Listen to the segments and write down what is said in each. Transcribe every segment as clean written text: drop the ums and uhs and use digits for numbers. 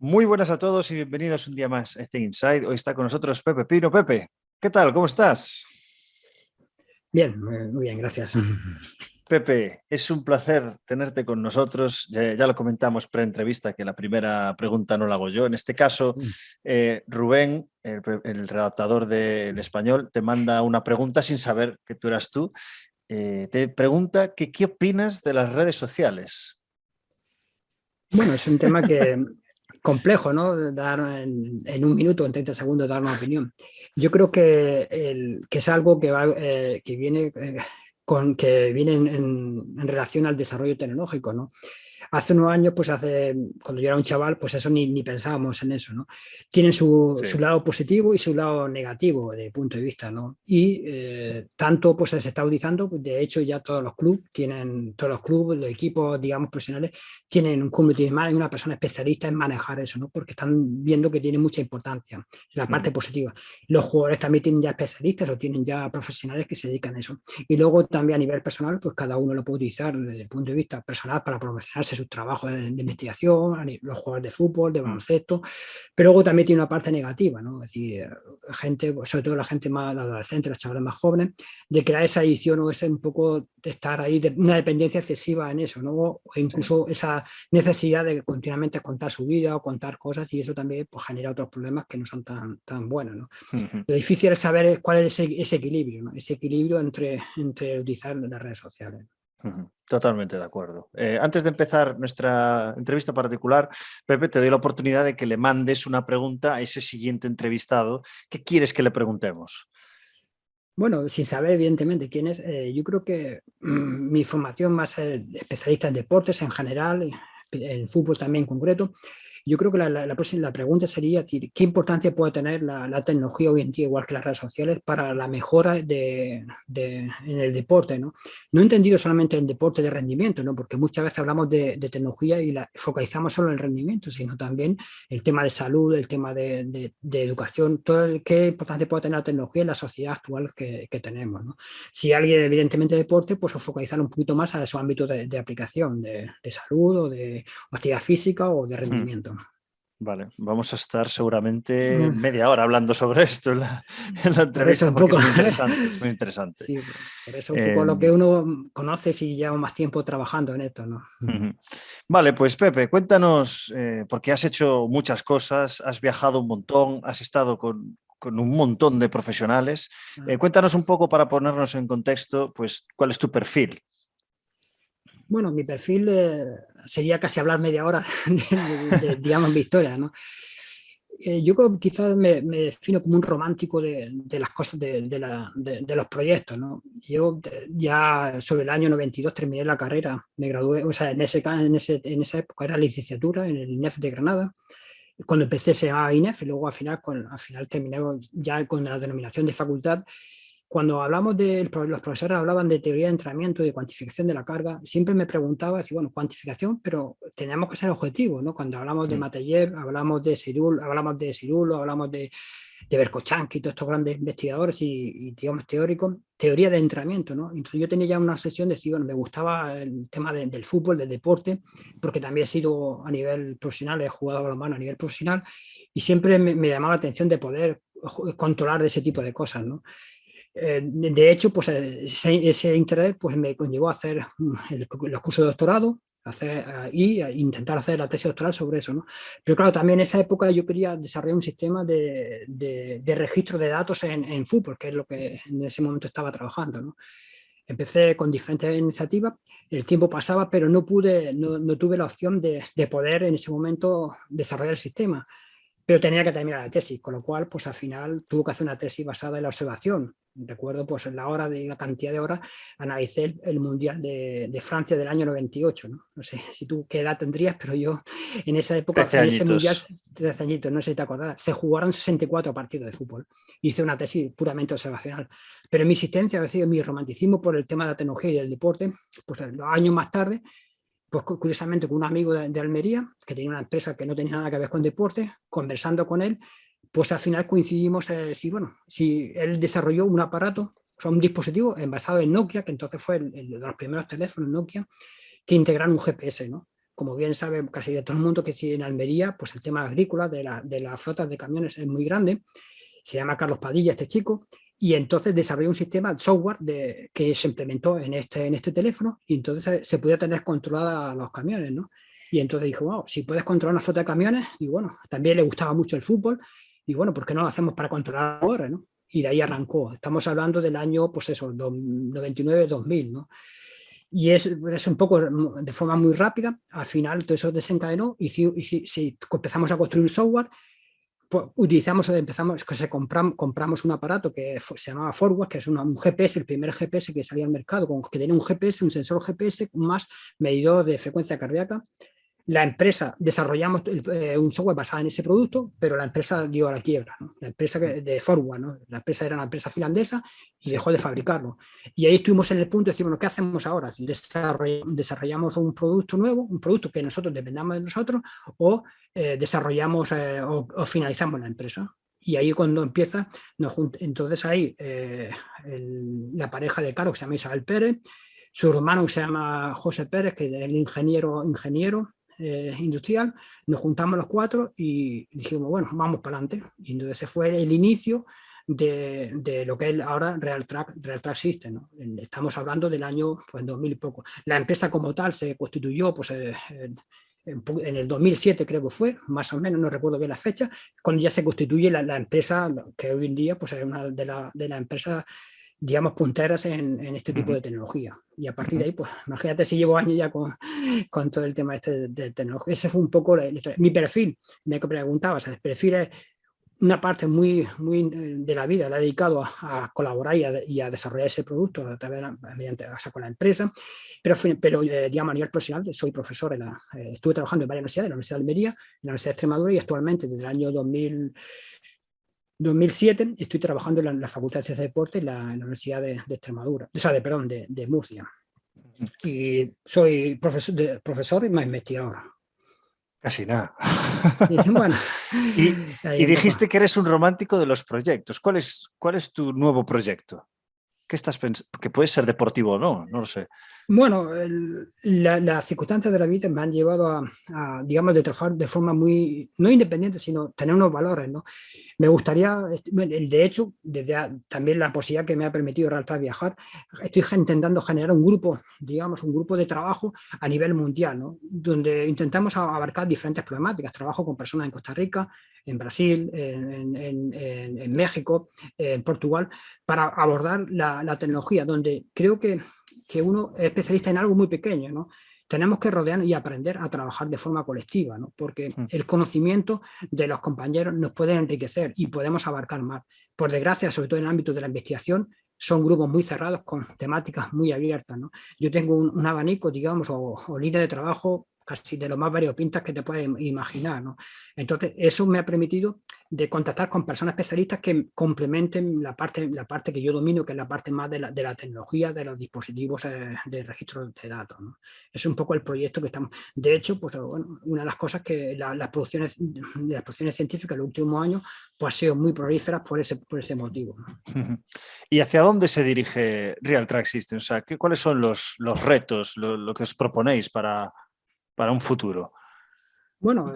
Muy buenas a todos y bienvenidos un día más a Think Inside. Hoy está con nosotros Pepe Pino. Pepe, ¿qué tal? ¿Cómo estás? Bien, muy bien, gracias. Pepe, es un placer tenerte con nosotros. Ya lo comentamos pre-entrevista que la primera pregunta no la hago yo. En este caso, Rubén, el redactador del Español, te manda una pregunta sin saber que tú eras tú. Te pregunta que qué opinas de las redes sociales. Bueno, es un tema que complejo, ¿no? Dar en un minuto, en 30 segundos, dar una opinión. Yo creo que es algo que viene, que viene en relación al desarrollo tecnológico, ¿no? Hace unos años, cuando yo era un chaval, pues eso ni pensábamos en eso, ¿no? Tienen su Sí. lado positivo y su lado negativo de punto de vista, ¿no? Y tanto pues se está utilizando, pues, de hecho ya todos los clubes, los equipos, digamos, profesionales, tienen un community manager, una persona especialista en manejar eso, ¿no? Porque están viendo que tiene mucha importancia, la parte positiva. Los jugadores también tienen ya especialistas o tienen ya profesionales que se dedican a eso. Y luego también a nivel personal, pues cada uno lo puede utilizar desde el punto de vista personal para promocionarse sus trabajos de investigación, los jugadores de fútbol, de baloncesto, pero luego también tiene una parte negativa, ¿no? Es decir, gente, sobre todo la gente más adolescente, los chavales más jóvenes, de crear esa adicción o ese un poco de estar ahí, de una dependencia excesiva en eso, ¿no? O Sí. incluso esa necesidad de continuamente contar su vida o contar cosas y eso también pues, genera otros problemas que no son tan buenos, ¿no? Lo difícil es saber cuál es ese equilibrio, ¿no? Ese equilibrio entre utilizar las redes sociales. Totalmente de acuerdo. Antes de empezar nuestra entrevista particular, Pepe, te doy la oportunidad de que le mandes una pregunta a ese siguiente entrevistado. ¿Qué quieres que le preguntemos? Bueno, sin saber evidentemente quién es, yo creo que mi formación más especialista en deportes en general, en fútbol también en concreto, yo creo que la pregunta sería, ¿qué importancia puede tener la tecnología hoy en día, igual que las redes sociales, para la mejora en el deporte, ¿no? No entendido solamente en deporte de rendimiento, ¿no? Porque muchas veces hablamos de tecnología y focalizamos solo en el rendimiento, sino también el tema de salud, el tema de educación, qué importancia puede tener la tecnología en la sociedad actual que tenemos, ¿no? Si alguien evidentemente de deporte, pues focalizar un poquito más a su ámbito de aplicación, de salud o actividad física o de rendimiento. Vale, vamos a estar seguramente Mm, media hora hablando sobre esto en la Por eso entrevista un porque poco, es muy interesante, es muy interesante. sí, por eso un Eh, poco lo que uno conoce si lleva más tiempo trabajando en esto, ¿no? Vale, pues Pepe, cuéntanos, porque has hecho muchas cosas, has viajado un montón, has estado con un montón de profesionales. Cuéntanos un poco para ponernos en contexto, pues, ¿cuál es tu perfil? Bueno, mi perfil sería casi hablar media hora digamos, mi historia, ¿no? Yo quizás me defino como un romántico de las cosas, de los proyectos, ¿no? Yo ya sobre el año 92 terminé la carrera, me gradué, o sea, en esa época era licenciatura en el INEF de Granada. Cuando empecé se llamaba INEF y luego al final terminé ya con la denominación de facultad. Cuando hablamos los profesores hablaban de teoría de entrenamiento y de cuantificación de la carga, siempre me preguntaba si, bueno, cuantificación, pero teníamos que ser objetivos, ¿no? Cuando hablamos de Mm. Mataller, hablamos de Seidul, hablamos de Berkochanski y todos estos grandes investigadores y, digamos, teóricos, teoría de entrenamiento, ¿no? Entonces yo tenía ya una obsesión de decir, bueno, me gustaba el tema del fútbol, del deporte, porque también he sido a nivel profesional, he jugado a balonmano a nivel profesional y siempre me llamaba la atención de poder controlar ese tipo de cosas, ¿no? De hecho, pues ese interés pues, me conllevó a hacer los cursos de doctorado y a intentar hacer la tesis doctoral sobre eso, ¿no? Pero claro, también en esa época yo quería desarrollar un sistema de registro de datos en fútbol, que es lo que en ese momento estaba trabajando, ¿no? Empecé con diferentes iniciativas, el tiempo pasaba, pero no tuve la opción de poder en ese momento desarrollar el sistema, pero tenía que terminar la tesis, con lo cual, pues al final tuvo que hacer una tesis basada en la observación. Recuerdo, pues en la cantidad de horas, analicé el Mundial de Francia del año 98, ¿no? No sé si tú qué edad tendrías, pero yo en esa época, 13 en ese Mundial, añitos. 13 añitos, no sé si te acordás, se jugaron 64 partidos de fútbol. Hice una tesis puramente observacional. Pero mi existencia, es decir, mi romanticismo por el tema de la tecnología y del deporte, pues los años más tarde, pues curiosamente con un amigo de Almería, que tenía una empresa que no tenía nada que ver con deporte, conversando con él, pues al final coincidimos, si él desarrolló un aparato, o sea, un dispositivo basado en Nokia, que entonces fue de los primeros teléfonos Nokia, que integraron un GPS, ¿no? como bien sabe casi de todo el mundo, que si en Almería, pues el tema agrícola de las flotas de camiones es muy grande. Se llama Carlos Padilla este chico, y entonces desarrolló un sistema de software que se implementó en este teléfono, y entonces se podía tener controlada los camiones, ¿no? Y entonces dijo, wow, si puedes controlar una flota de camiones, y bueno, también le gustaba mucho el fútbol, y bueno, ¿por qué no lo hacemos para controlar jugadores, ¿no? Y de ahí arrancó. Estamos hablando del año, pues eso, 99-2000, ¿no? Y es un poco de forma muy rápida. Al final todo eso desencadenó y si empezamos a construir software, pues compramos un aparato que se llamaba Forward, que es un GPS, el primer GPS que salía al mercado, que tenía un GPS, un sensor GPS más medidor de frecuencia cardíaca. La empresa, desarrollamos un software basado en ese producto, pero la empresa dio a la quiebra, ¿no? La empresa de Forward, ¿no? La empresa era una empresa finlandesa y dejó de fabricarlo. Y ahí estuvimos en el punto de decir, bueno, ¿qué hacemos ahora? ¿Desarrollamos un producto nuevo, un producto que nosotros dependamos de nosotros, o desarrollamos o finalizamos la empresa? Y ahí cuando empieza, entonces ahí la pareja de Caro, que se llama Isabel Pérez, su hermano que se llama José Pérez, que es el ingeniero industrial, nos juntamos los cuatro y dijimos, bueno, vamos para adelante. Y entonces ese fue el inicio de lo que es ahora Real Track System, ¿no? Estamos hablando del año pues, 2000 y poco. La empresa como tal se constituyó pues, en el 2007 creo que fue, más o menos, no recuerdo bien la fecha, cuando ya se constituye la empresa que hoy en día pues, es una de las empresas, digamos, punteras en este tipo de tecnología. Y a partir de ahí, pues imagínate si llevo años ya con todo el tema este de tecnología. Ese fue un poco la historia. Mi perfil, me preguntabas, el perfil es una parte muy de la vida, la he dedicado a colaborar y a desarrollar ese producto con la empresa, pero digamos, a nivel profesional, soy profesor, estuve trabajando en varias universidades, en la Universidad de Almería, en la Universidad de Extremadura, y actualmente desde el año 2007 estoy trabajando en la Facultad de Ciencias de Deporte en la Universidad de Extremadura, o sea, de Murcia. Y soy profesor y más investigador. Casi nada. Y dicen, bueno, y dijiste que eres un romántico de los proyectos. ¿Cuál es tu nuevo proyecto? ¿Qué estás pensando? Que puede ser deportivo o no, no lo sé. Bueno, las circunstancias de la vida me han llevado a, digamos, de trabajar de forma muy, no independiente, sino tener unos valores, ¿no? Me gustaría, de hecho, también la posibilidad que me ha permitido realmente viajar, estoy intentando generar un grupo, digamos, un grupo de trabajo a nivel mundial, ¿no? Donde intentamos abarcar diferentes problemáticas. Trabajo con personas en Costa Rica, en Brasil, en México, en Portugal, para abordar la tecnología, donde creo que uno es especialista en algo muy pequeño, ¿no? Tenemos que rodearnos y aprender a trabajar de forma colectiva, ¿no? Porque el conocimiento de los compañeros nos puede enriquecer y podemos abarcar más. Por desgracia, sobre todo en el ámbito de la investigación, son grupos muy cerrados con temáticas muy abiertas, ¿no? Yo tengo un abanico, digamos, o línea de trabajo casi de lo más variopintas que te puedes imaginar, ¿no? Entonces, eso me ha permitido de contactar con personas especialistas que complementen la parte que yo domino, que es la parte más de la tecnología, de los dispositivos de registro de datos, ¿no? Es un poco el proyecto que estamos. De hecho, pues bueno, una de las cosas que las producciones científicas en los últimos años pues, han sido muy prolíferas por ese motivo, ¿no? ¿Y hacia dónde se dirige Real Track System? O sea, ¿cuáles son los retos, lo que os proponéis para un futuro? Bueno,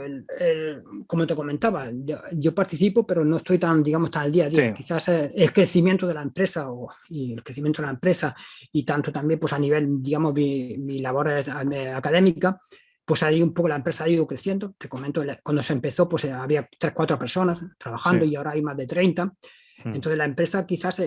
como te comentaba, yo participo, pero no estoy tan, digamos, tan al día a día. Sí. Quizás el crecimiento de la empresa y el crecimiento de la empresa y tanto también pues a nivel, digamos, mi labor académica, pues ahí un poco la empresa ha ido creciendo. Te comento, cuando se empezó pues había 3-4 personas trabajando, sí, y ahora hay más de 30. Entonces la empresa quizás,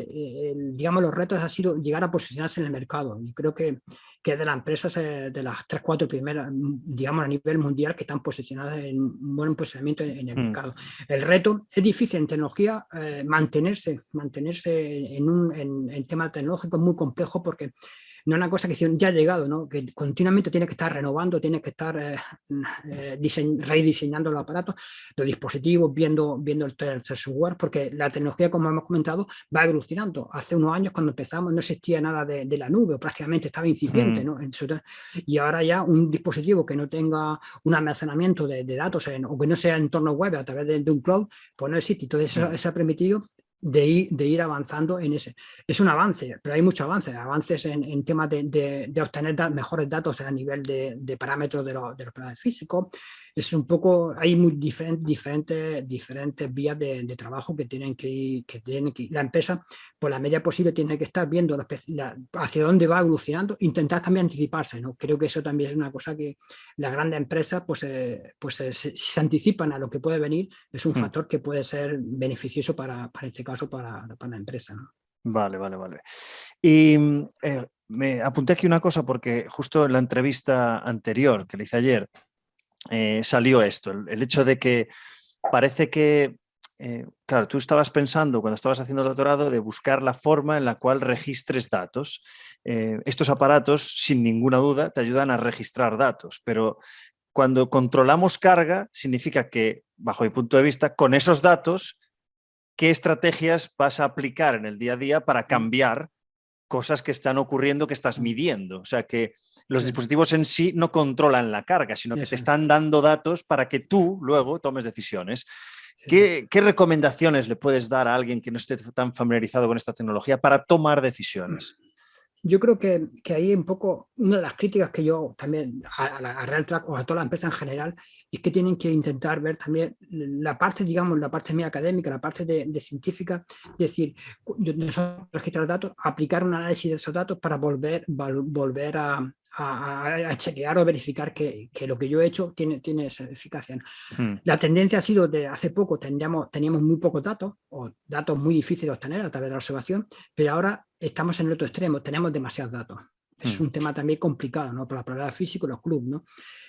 digamos, los retos ha sido llegar a posicionarse en el mercado. Y creo que de las empresas, de las 3-4 primeras, digamos, a nivel mundial, que están posicionadas en un buen posicionamiento en el mercado. El reto es difícil en tecnología, mantenerse en temas tecnológicos muy complejo, porque no es una cosa que ya ha llegado, ¿no? Que continuamente tiene que estar renovando, tiene que estar rediseñando los aparatos, los dispositivos, viendo el software, porque la tecnología, como hemos comentado, va evolucionando. Hace unos años, cuando empezamos, no existía nada de la nube, o prácticamente estaba incipiente, ¿no? Y ahora ya un dispositivo que no tenga un almacenamiento de datos o que no sea en entorno web a través de un cloud, pues no existe. Entonces eso ha permitido de ir avanzando en ese. Es un avance, pero hay muchos avances en temas de obtener mejores datos a nivel de parámetros de los planes físicos. Es un poco, hay diferentes vías de trabajo que tienen que ir, la empresa, por la medida posible, tiene que estar viendo hacia dónde va evolucionando, intentar también anticiparse, ¿no? Creo que eso también es una cosa que las grandes empresas, se anticipan a lo que puede venir, es un factor que puede ser beneficioso para este caso, para la empresa, ¿no? Vale. Y me apunté aquí una cosa porque justo en la entrevista anterior que le hice ayer salió esto, el hecho de que parece que, claro, tú estabas pensando cuando estabas haciendo el doctorado de buscar la forma en la cual registres datos. Estos aparatos, sin ninguna duda, te ayudan a registrar datos, pero cuando controlamos carga, significa que, bajo mi punto de vista, con esos datos, ¿qué estrategias vas a aplicar en el día a día para cambiar cosas que están ocurriendo, que estás midiendo? O sea, que los dispositivos en sí no controlan la carga, sino que te están dando datos para que tú luego tomes decisiones. ¿Qué recomendaciones le puedes dar a alguien que no esté tan familiarizado con esta tecnología para tomar decisiones? Yo creo que ahí un poco, una de las críticas que yo también a RealTrack o a toda la empresa en general, es que tienen que intentar ver también la parte, digamos, la parte mía académica, la parte de científica, es decir, nosotros registrar datos, aplicar un análisis de esos datos para volver a chequear o verificar que lo que yo he hecho tiene esa eficacia. La tendencia ha sido de hace poco teníamos muy pocos datos, o datos muy difíciles de obtener a través de la observación, pero ahora estamos en el otro extremo, tenemos demasiados datos. Es un tema también complicado, ¿no? Por la probabilidad física y los clubes, ¿no?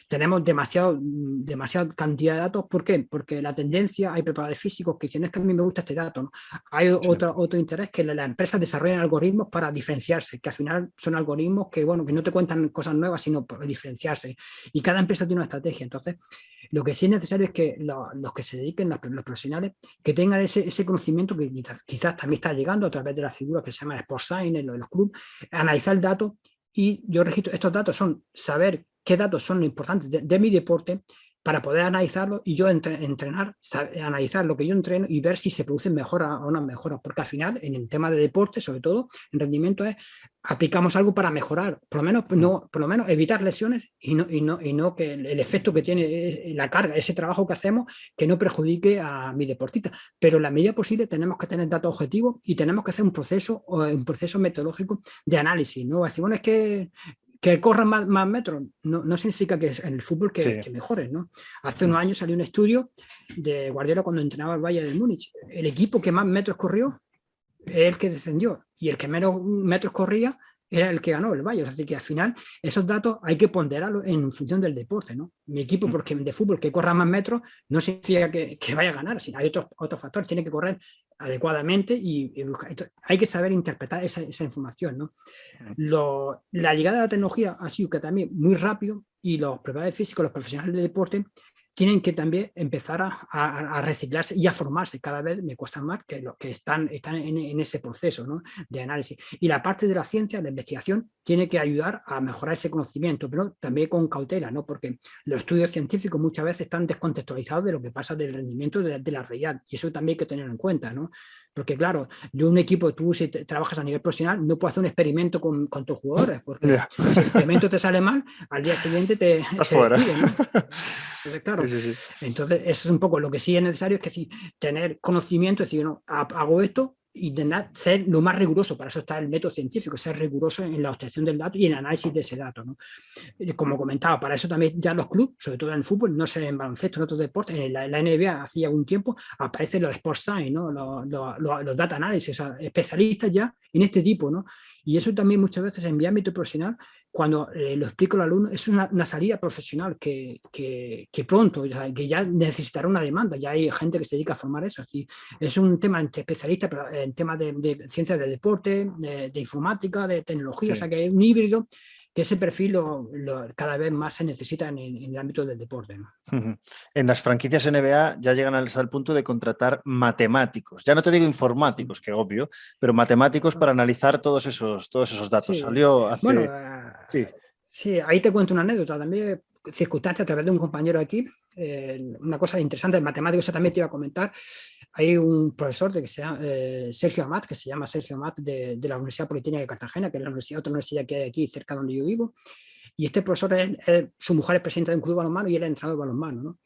Tenemos demasiada cantidad de datos. ¿Por qué? Porque la tendencia, hay preparadores físicos que dicen, es que a mí me gusta este dato, ¿no? Hay otro interés, que las empresas desarrollan algoritmos para diferenciarse, que al final son algoritmos que, bueno, que no te cuentan cosas nuevas, sino para diferenciarse. Y cada empresa tiene una estrategia. Entonces, lo que sí es necesario es que los que se dediquen, los profesionales, que tengan ese conocimiento que quizás también está llegando a través de la figura que se llama Sport Science, en los clubes, analizar el dato. Y yo registro, estos datos son saber qué datos son importantes de mi deporte para poder analizarlo y yo entrenar, analizar lo que yo entreno y ver si se producen mejoras o no mejoras, porque al final en el tema de deporte, sobre todo en rendimiento, aplicamos algo para mejorar, por lo menos evitar lesiones y no que el efecto que tiene la carga, ese trabajo que hacemos, que no perjudique a mi deportista. Pero en la medida posible tenemos que tener datos objetivos y tenemos que hacer un proceso metodológico de análisis, ¿no? Así, bueno, es que corran más metros no significa que en el fútbol que mejores, ¿no? Hace unos años salió un estudio de Guardiola cuando entrenaba el Bayern de Múnich. El equipo que más metros corrió es el que descendió, y el que menos metros corría era el que ganó el Bayern. Así que al final esos datos hay que ponderarlos en función del deporte, ¿no? Mi equipo, porque de fútbol que corra más metros no significa que vaya a ganar, sino hay otros factores, tiene que correr adecuadamente y hay que saber interpretar esa información, ¿no? La llegada de la tecnología ha sido que también muy rápido, y los preparadores físicos, los profesionales de deporte, tienen que también empezar a reciclarse y a formarse. Cada vez me cuesta más que los que están en ese proceso, ¿no?, de análisis. Y la parte de la ciencia, la investigación, tiene que ayudar a mejorar ese conocimiento, pero también con cautela, ¿no? Porque los estudios científicos muchas veces están descontextualizados de lo que pasa del rendimiento de la realidad, y eso también hay que tenerlo en cuenta, ¿no? Porque claro, yo un equipo, tú si trabajas a nivel profesional, no puedes hacer un experimento con tus jugadores, porque si el experimento te sale mal, al día siguiente estás fuera, despiden, ¿no? Entonces, claro, entonces eso es un poco lo que sí es necesario, es que sí, tener conocimiento, es decir, no, hago esto, y ser lo más riguroso. Para eso está el método científico, ser riguroso en la obtención del dato y en el análisis de ese dato, ¿no? Como comentaba, para eso también ya los clubes, sobre todo en el fútbol, no sé, en baloncesto, en otros deportes, en la NBA hacía algún tiempo, aparecen los Sport Science, ¿no? Los data analysis, o sea, especialistas ya en este tipo, ¿no? Y eso también muchas veces en mi ámbito profesional, cuando lo explico al alumno, es una salida profesional que pronto, que ya necesitará una demanda. Ya hay gente que se dedica a formar eso. Es un tema entre especialistas, pero en temas de ciencias del deporte, de informática, de tecnología, o sea que hay un híbrido, que ese perfil cada vez más se necesita en el ámbito del deporte, ¿no? En las franquicias NBA ya llegan al punto de contratar matemáticos. Ya no te digo informáticos, que obvio, pero matemáticos para analizar todos esos datos. Sí. Salió hace... Bueno, sí, ahí te cuento una anécdota también, circunstancia a través de un compañero aquí, una cosa interesante, el matemático, eso también te iba a comentar. hay un profesor que se llama Sergio Amat, que se llama Sergio Amat de la Universidad Politécnica de Cartagena, que es otra universidad que hay aquí cerca donde yo vivo. Y este profesor, su mujer es presidenta de un club de balonmano y él es entrenador de balonmano, ¿no?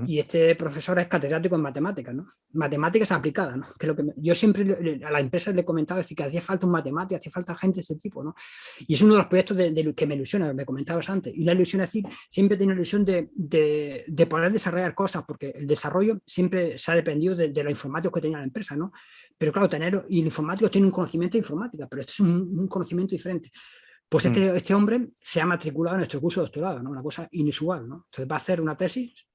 Y este profesor es catedrático en matemáticas, ¿no? Matemáticas aplicadas, ¿no? Que es lo que yo siempre a la empresa le he comentado, decir, que hacía falta un matemático, hacía falta gente de ese tipo, ¿no? Y es uno de los proyectos que me ilusiona, me comentabas antes. Y la ilusión es decir, siempre he tenido la ilusión de poder desarrollar cosas, porque el desarrollo siempre se ha dependido de los informáticos que tenía la empresa, ¿no? Pero claro, y el informático tiene un conocimiento de informática, pero esto es un conocimiento diferente. Pues este hombre se ha matriculado en nuestro curso de doctorado, ¿no? Una cosa inusual, ¿no? Entonces va a hacer una tesis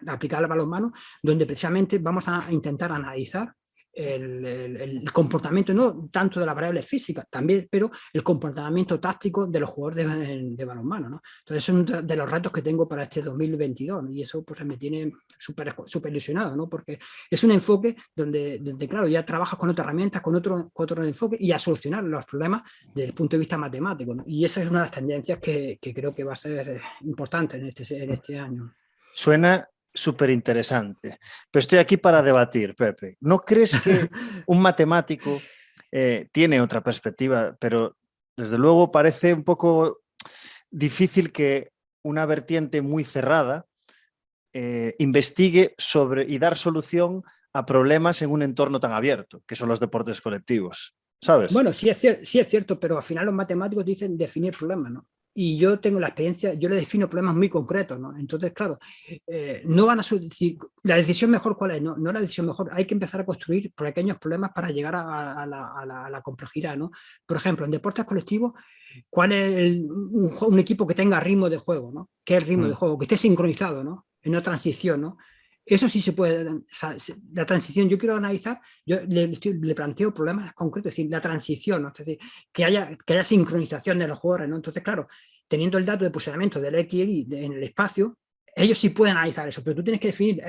aplicada al balonmano, donde precisamente vamos a intentar analizar el comportamiento, no tanto de la variable física, también, pero el comportamiento táctico de los jugadores de balonmano, ¿no? Entonces es uno de los retos que tengo para este 2022, ¿no? Y eso pues me tiene súper ilusionado, ¿no? Porque es un enfoque donde, claro, ya trabajas con otras herramientas, con otro enfoque y a solucionar los problemas desde el punto de vista matemático, ¿no? Y esa es una de las tendencias que creo que va a ser importante en este año. Suena súper interesante, pero estoy aquí para debatir, Pepe. ¿No crees que un matemático tiene otra perspectiva, pero desde luego parece un poco difícil que una vertiente muy cerrada investigue sobre y dar solución a problemas en un entorno tan abierto, que son los deportes colectivos, ¿sabes? Bueno, sí es cierto, pero al final los matemáticos dicen definir problemas, ¿no? Y yo tengo la experiencia, yo le defino problemas muy concretos, ¿no? Entonces, claro, no van a decir, la decisión mejor cuál es, no la decisión mejor, hay que empezar a construir pequeños problemas para llegar a la complejidad, ¿no? Por ejemplo, en deportes colectivos, ¿cuál es un equipo que tenga ritmo de juego, ¿no? ¿Qué es el ritmo de juego? Que esté sincronizado, ¿no? En una transición, ¿no? Eso sí se puede, o sea, la transición, yo quiero analizar, yo le planteo problemas concretos, es decir, la transición, ¿no? Es decir, que haya sincronización de los jugadores, ¿no? Entonces, claro, teniendo el dato de posicionamiento del X y Y en el espacio, ellos sí pueden analizar eso, pero tú tienes que definir,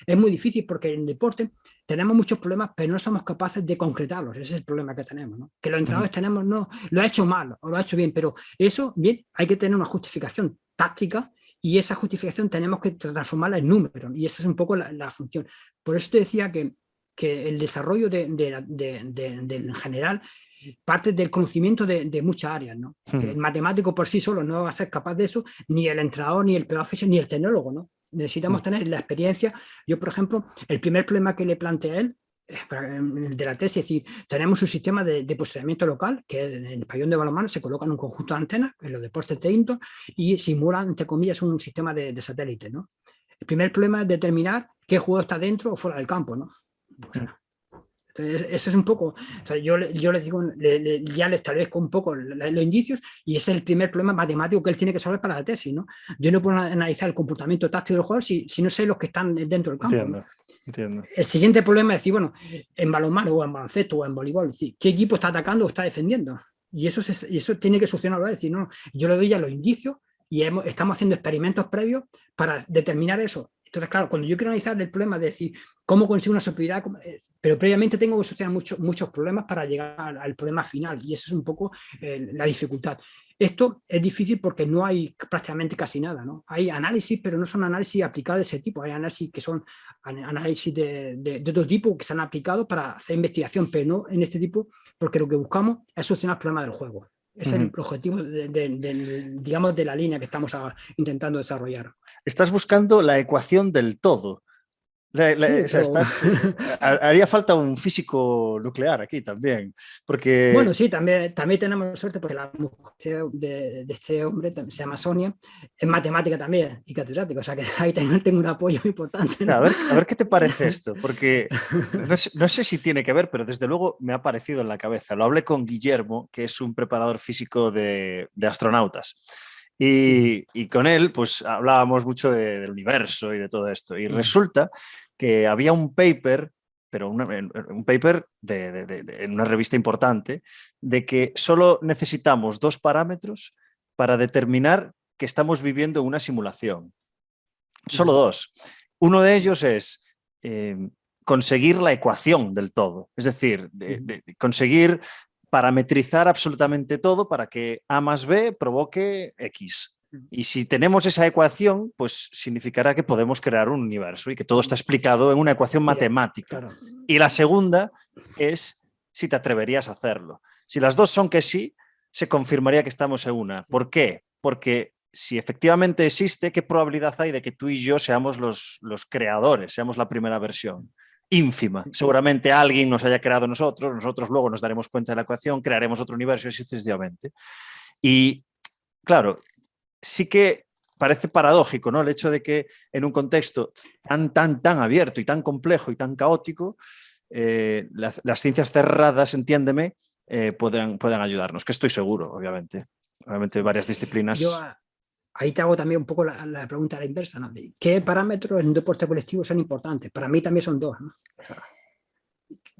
es muy difícil porque en el deporte tenemos muchos problemas, pero no somos capaces de concretarlos, ese es el problema que tenemos, ¿no? Que los entrenadores tenemos, no, lo ha hecho mal o lo ha hecho bien, pero eso, bien, hay que tener una justificación táctica y esa justificación tenemos que transformarla en números, y esa es un poco la función. Por eso te decía que el desarrollo en general parte del conocimiento de muchas áreas, ¿no? Que el matemático por sí solo no va a ser capaz de eso, ni el entrenador, ni el pedagog, ni el tecnólogo, ¿no? Necesitamos tener la experiencia. Yo, por ejemplo, el primer problema que le planteé a él de la tesis, es decir, tenemos un sistema de posicionamiento local que en el pabellón de balonmano se colocan un conjunto de antenas en los deportes de indoor y simulan, entre comillas, un sistema de satélite, ¿no? El primer problema es determinar qué juego está dentro o fuera del campo, ¿no? O sea, entonces, eso es un poco, o sea, yo les digo, ya le establezco un poco los indicios y ese es el primer problema matemático que él tiene que resolver para la tesis, ¿no? Yo no puedo analizar el comportamiento táctico del jugador si no sé los que están dentro del campo, ¿no? Entiendo. El siguiente problema es decir, bueno, en balonmano o en baloncesto o en voleibol, es decir, ¿qué equipo está atacando o está defendiendo? Y eso tiene que solucionarlo, es decir, no, yo le doy ya los indicios y estamos haciendo experimentos previos para determinar eso. Entonces, claro, cuando yo quiero analizar el problema de decir cómo consigo una superioridad, pero previamente tengo que solucionar muchos problemas para llegar al problema final y eso es un poco la dificultad. Esto es difícil porque no hay prácticamente casi nada, ¿no? Hay análisis, pero no son análisis aplicados de ese tipo. Hay análisis que son análisis de otro tipo que se han aplicado para hacer investigación, pero no en este tipo, porque lo que buscamos es solucionar el problema del juego. Ese es el objetivo, digamos, de la línea que estamos intentando desarrollar. Estás buscando la ecuación del todo. Sí, o sea, haría falta un físico nuclear aquí también, porque... Bueno, sí, también tenemos suerte porque la mujer de este hombre se llama Sonia, es matemática también y catedrática, o sea que ahí también tengo un apoyo importante, ¿no? A ver qué te parece esto, porque no sé si tiene que ver, pero desde luego me ha aparecido en la cabeza. Lo hablé con Guillermo, que es un preparador físico de astronautas. Y con él, pues hablábamos mucho del universo y de todo esto. Y resulta que había un paper, pero un paper en una revista importante, de que solo necesitamos 2 parámetros para determinar que estamos viviendo una simulación. Solo 2. Uno de ellos es conseguir la ecuación del todo, es decir, conseguir parametrizar absolutamente todo para que A más B provoque X. Y si tenemos esa ecuación, pues significará que podemos crear un universo y que todo está explicado en una ecuación matemática. Claro. Y la segunda es si te atreverías a hacerlo. Si las dos son que sí, se confirmaría que estamos en una. ¿Por qué? Porque si efectivamente existe, ¿qué probabilidad hay de que tú y yo seamos los creadores, seamos la primera versión? Ínfima. Seguramente alguien nos haya creado nosotros luego nos daremos cuenta de la ecuación, crearemos otro universo y así sucesivamente. Y claro, sí que parece paradójico, ¿no? El hecho de que en un contexto tan abierto y tan complejo y tan caótico, las ciencias cerradas, entiéndeme, puedan ayudarnos, que estoy seguro, obviamente. Obviamente varias Yo disciplinas. ahí te hago también un poco la pregunta a la inversa, ¿no? ¿Qué parámetros en un deporte colectivo son importantes? Para mí también son dos, ¿no? O sea,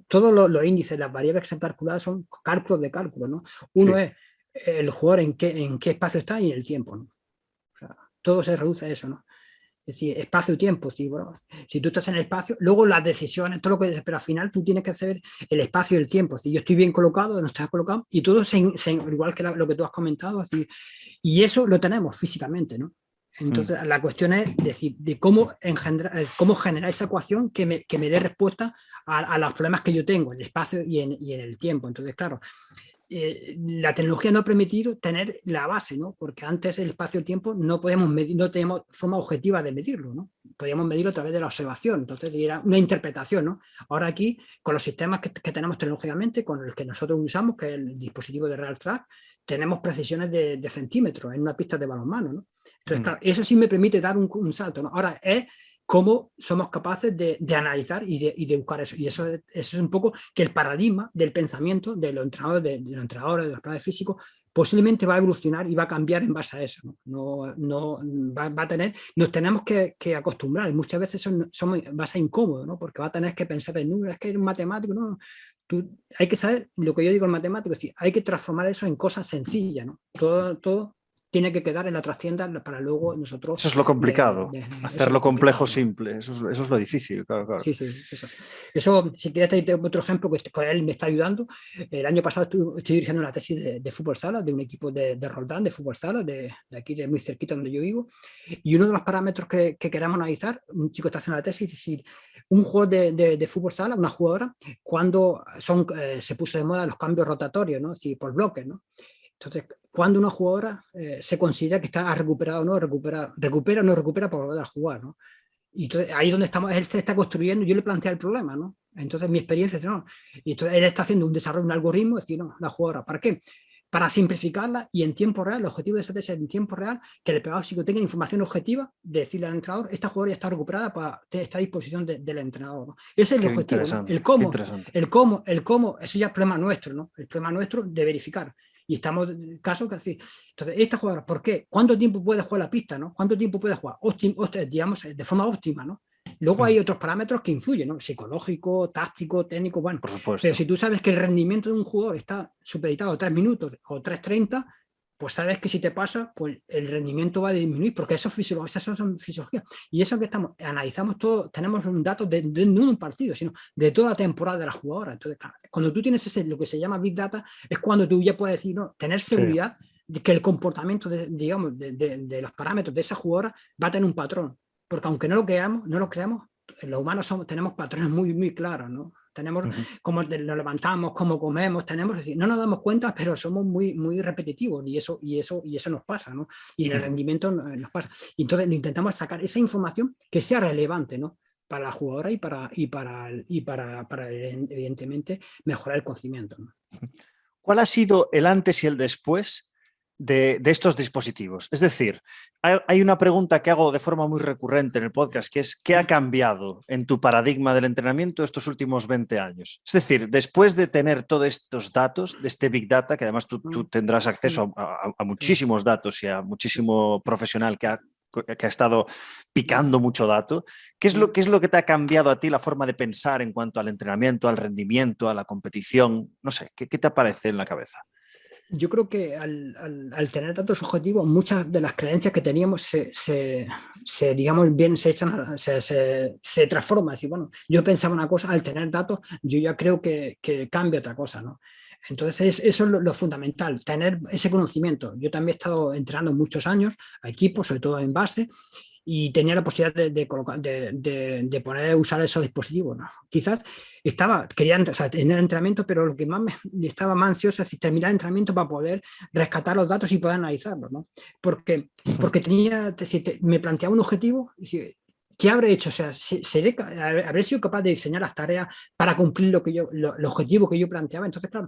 todos los índices, las variables que se han calculado son cálculos de cálculo, ¿no? Uno Sí. es el jugador en qué espacio está y en el tiempo, ¿no? O sea, todo se reduce a eso, ¿no? Es decir, espacio-tiempo, sí, bueno, si tú estás en el espacio, luego las decisiones, todo lo que pero al final tú tienes que hacer el espacio y el tiempo. Si yo estoy bien colocado, no estás colocado, y todo igual que lo que tú has comentado, es decir, y eso lo tenemos físicamente, ¿no? Entonces, la cuestión es decir, de cómo generar esa ecuación que me dé respuesta a los problemas que yo tengo en el espacio y en el tiempo. Entonces, claro, la tecnología no ha permitido tener la base, ¿no? Porque antes el espacio-tiempo no podíamos medir, no teníamos forma objetiva de medirlo, ¿no? Podíamos medirlo a través de la observación, entonces era una interpretación, ¿no? Ahora aquí, con los sistemas que tenemos tecnológicamente, con el que nosotros usamos, que es el dispositivo de Real Track, tenemos precisiones de centímetros en una pista de balonmano, ¿no? Entonces, claro, eso sí me permite dar un salto, ¿no? Ahora es cómo somos capaces de analizar y de buscar eso. Y eso es un poco que el paradigma del pensamiento de los entrenadores, de los entrenadores, de los planes físicos, posiblemente va a evolucionar y va a cambiar en base a eso. No va a tener, nos tenemos que acostumbrar. Y muchas veces va a ser incómodo, ¿no? Porque va a tener que pensar en números, es que eres un matemático, no. Hay que saber lo que yo digo en matemático, es decir, hay que transformar eso en cosas sencillas, ¿no? Todo tiene que quedar en la trastienda para luego nosotros... Eso es lo complicado, eso es hacerlo lo complejo complicado, ¿no? simple, eso es lo difícil, claro. Sí, eso, si quieres, te doy otro ejemplo que con él me está ayudando. El año pasado estoy dirigiendo una tesis de fútbol sala, de un equipo de Roldán, de fútbol sala, de aquí, de muy cerquita donde yo vivo. Y uno de los parámetros que queremos analizar, un chico está haciendo la tesis, es decir, un juego de fútbol sala, una jugadora, cuando se puso de moda los cambios rotatorios, ¿no? Es decir, por bloques, ¿no? Entonces, cuando una jugadora se considera que está recuperada o no, recupera o no recupera para volver a jugar, ¿no? Y entonces ahí es donde estamos, él se está construyendo, yo le planteé el problema, ¿no? Entonces mi experiencia es, no, y entonces él está haciendo un desarrollo, un algoritmo, es decir, no, la jugadora, ¿para qué? Para simplificarla y en tiempo real, el objetivo de esa tesis es en tiempo real, que el pedagógico tenga información objetiva de decirle al entrenador, esta jugadora ya está recuperada para estar a disposición del entrenador, ¿no? Ese es el objetivo, ¿no? Qué interesante. El cómo, eso ya es problema nuestro, ¿no? El problema nuestro de verificar. Y estamos en caso que así. Entonces, esta jugadora, ¿por qué? ¿Cuánto tiempo puede jugar la pista? ¿No? ¿Cuánto tiempo puede jugar? Digamos, de forma óptima, ¿no? Luego hay otros parámetros que influyen, ¿no? Psicológico, táctico, técnico, bueno. Por Pero supuesto. si tú sabes que el rendimiento de un jugador está supeditado a 3 minutos o 3:30, pues sabes que si te pasa, pues el rendimiento va a disminuir, porque eso es fisiología, esas son fisiología. Y eso que analizamos todo, tenemos un dato no de un partido, sino de toda la temporada de la jugadora. Entonces, claro, cuando tú tienes lo que se llama Big Data, es cuando tú ya puedes decir, no, tener seguridad de que el comportamiento digamos, de los parámetros de esa jugadora va a tener un patrón. Porque aunque no lo creamos, los humanos tenemos patrones muy claros, ¿no? Tenemos cómo nos levantamos, cómo comemos, tenemos, es decir, no nos damos cuenta, pero somos muy repetitivos y eso nos pasa, ¿no? Y en el rendimiento nos pasa. Y entonces intentamos sacar esa información que sea relevante, ¿no? Para la jugadora y para evidentemente mejorar el conocimiento, ¿no? ¿Cuál ha sido el antes y el después de estos dispositivos? Es decir, hay una pregunta que hago de forma muy recurrente en el podcast, que es ¿qué ha cambiado en tu paradigma del entrenamiento estos últimos 20 años? Es decir, después de tener todos estos datos, de este Big Data, que además tú tendrás acceso a muchísimos datos y a muchísimo profesional que ha estado picando mucho dato. ¿Qué es lo que te ha cambiado a ti la forma de pensar en cuanto al entrenamiento, al rendimiento, a la competición? No sé, ¿qué te aparece en la cabeza? Yo creo que al tener tantos objetivos, muchas de las creencias que teníamos digamos, bien se echan, se transforman. Es decir, bueno, yo pensaba una cosa, al tener datos, yo ya creo que cambia otra cosa, ¿no? Entonces, eso es lo fundamental, tener ese conocimiento. Yo también he estado entrenando muchos años a equipos, sobre todo en base, y tenía la posibilidad de poner, usar esos dispositivos, ¿no? Quizás quería, o sea, tener entrenamiento, pero lo que más estaba más ansioso es terminar el entrenamiento para poder rescatar los datos y poder analizarlos, ¿no? Porque me planteaba un objetivo, ¿qué habré hecho? O sea, ¿habré sido capaz de diseñar las tareas para cumplir el objetivo que yo planteaba? Entonces, claro,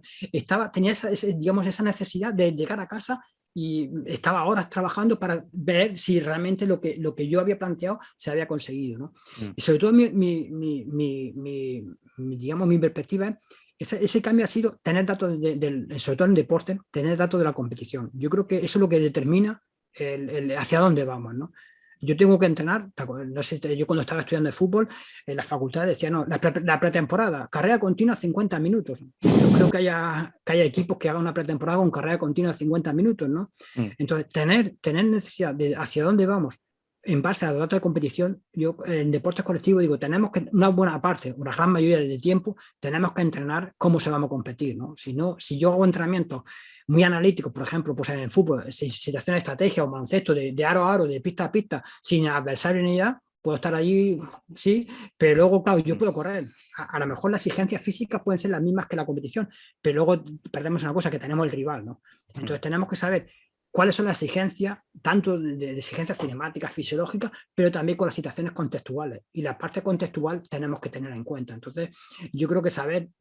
tenía digamos, esa necesidad de llegar a casa y estaba horas trabajando para ver si realmente lo que yo había planteado se había conseguido, ¿no? Y sobre todo digamos, mi perspectiva es ese cambio ha sido tener datos, sobre todo en deporte, tener datos de la competición. Yo creo que eso es lo que determina hacia dónde vamos, ¿no? Yo tengo que entrenar, no sé, yo cuando estaba estudiando de fútbol, en la facultad decía, no, la pretemporada, carrera continua 50 minutos. No creo que haya equipos que hagan una pretemporada con carrera continua 50 minutos, ¿no? Entonces, tener necesidad de hacia dónde vamos en base a los datos de competición, yo en deportes colectivos digo, tenemos que, una buena parte, una gran mayoría del tiempo, tenemos que entrenar cómo se vamos a competir, ¿no? Si yo hago entrenamientos muy analíticos, por ejemplo, pues en el fútbol, situación de estrategia o baloncesto, de aro a aro, de pista a pista, sin adversario ni nada, puedo estar allí, sí, pero luego, claro, yo puedo correr. A lo mejor las exigencias físicas pueden ser las mismas que la competición, pero luego perdemos una cosa, que tenemos el rival, ¿no? Entonces tenemos que saber cuáles son las exigencias, tanto de exigencias cinemáticas, fisiológicas, pero también con las situaciones contextuales. Y la parte contextual tenemos que tenerla en cuenta. Entonces, yo creo que saber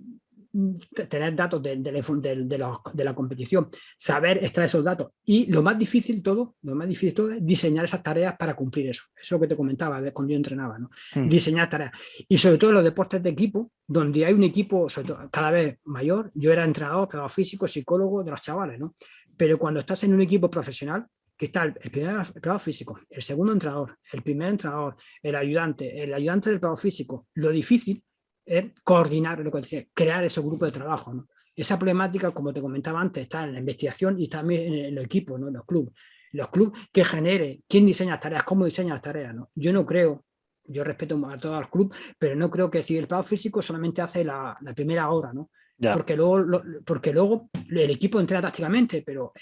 tener datos de la competición, saber extraer esos datos y lo más difícil todo es diseñar esas tareas para cumplir eso. Eso es lo que te comentaba cuando yo entrenaba, ¿no? Diseñar tareas. Y sobre todo en los deportes de equipo, donde hay un equipo sobre todo, cada vez mayor. Yo era entrenador, preparador físico, psicólogo de los chavales, ¿no? Pero cuando estás en un equipo profesional, que está el primer preparador físico, el segundo entrenador, el primer entrenador, el ayudante del preparador físico, lo difícil es coordinar, lo que decía, crear ese grupo de trabajo, ¿no? Esa problemática, como te comentaba antes, está en la investigación y también en los equipos, ¿no? En los clubes. Los clubes que genere, quién diseña las tareas, cómo diseña las tareas, ¿no? Yo no creo, yo respeto a todos los clubes, pero no creo que si el preparador físico solamente hace la primera hora, ¿no? Yeah. Porque luego el equipo entrena tácticamente, pero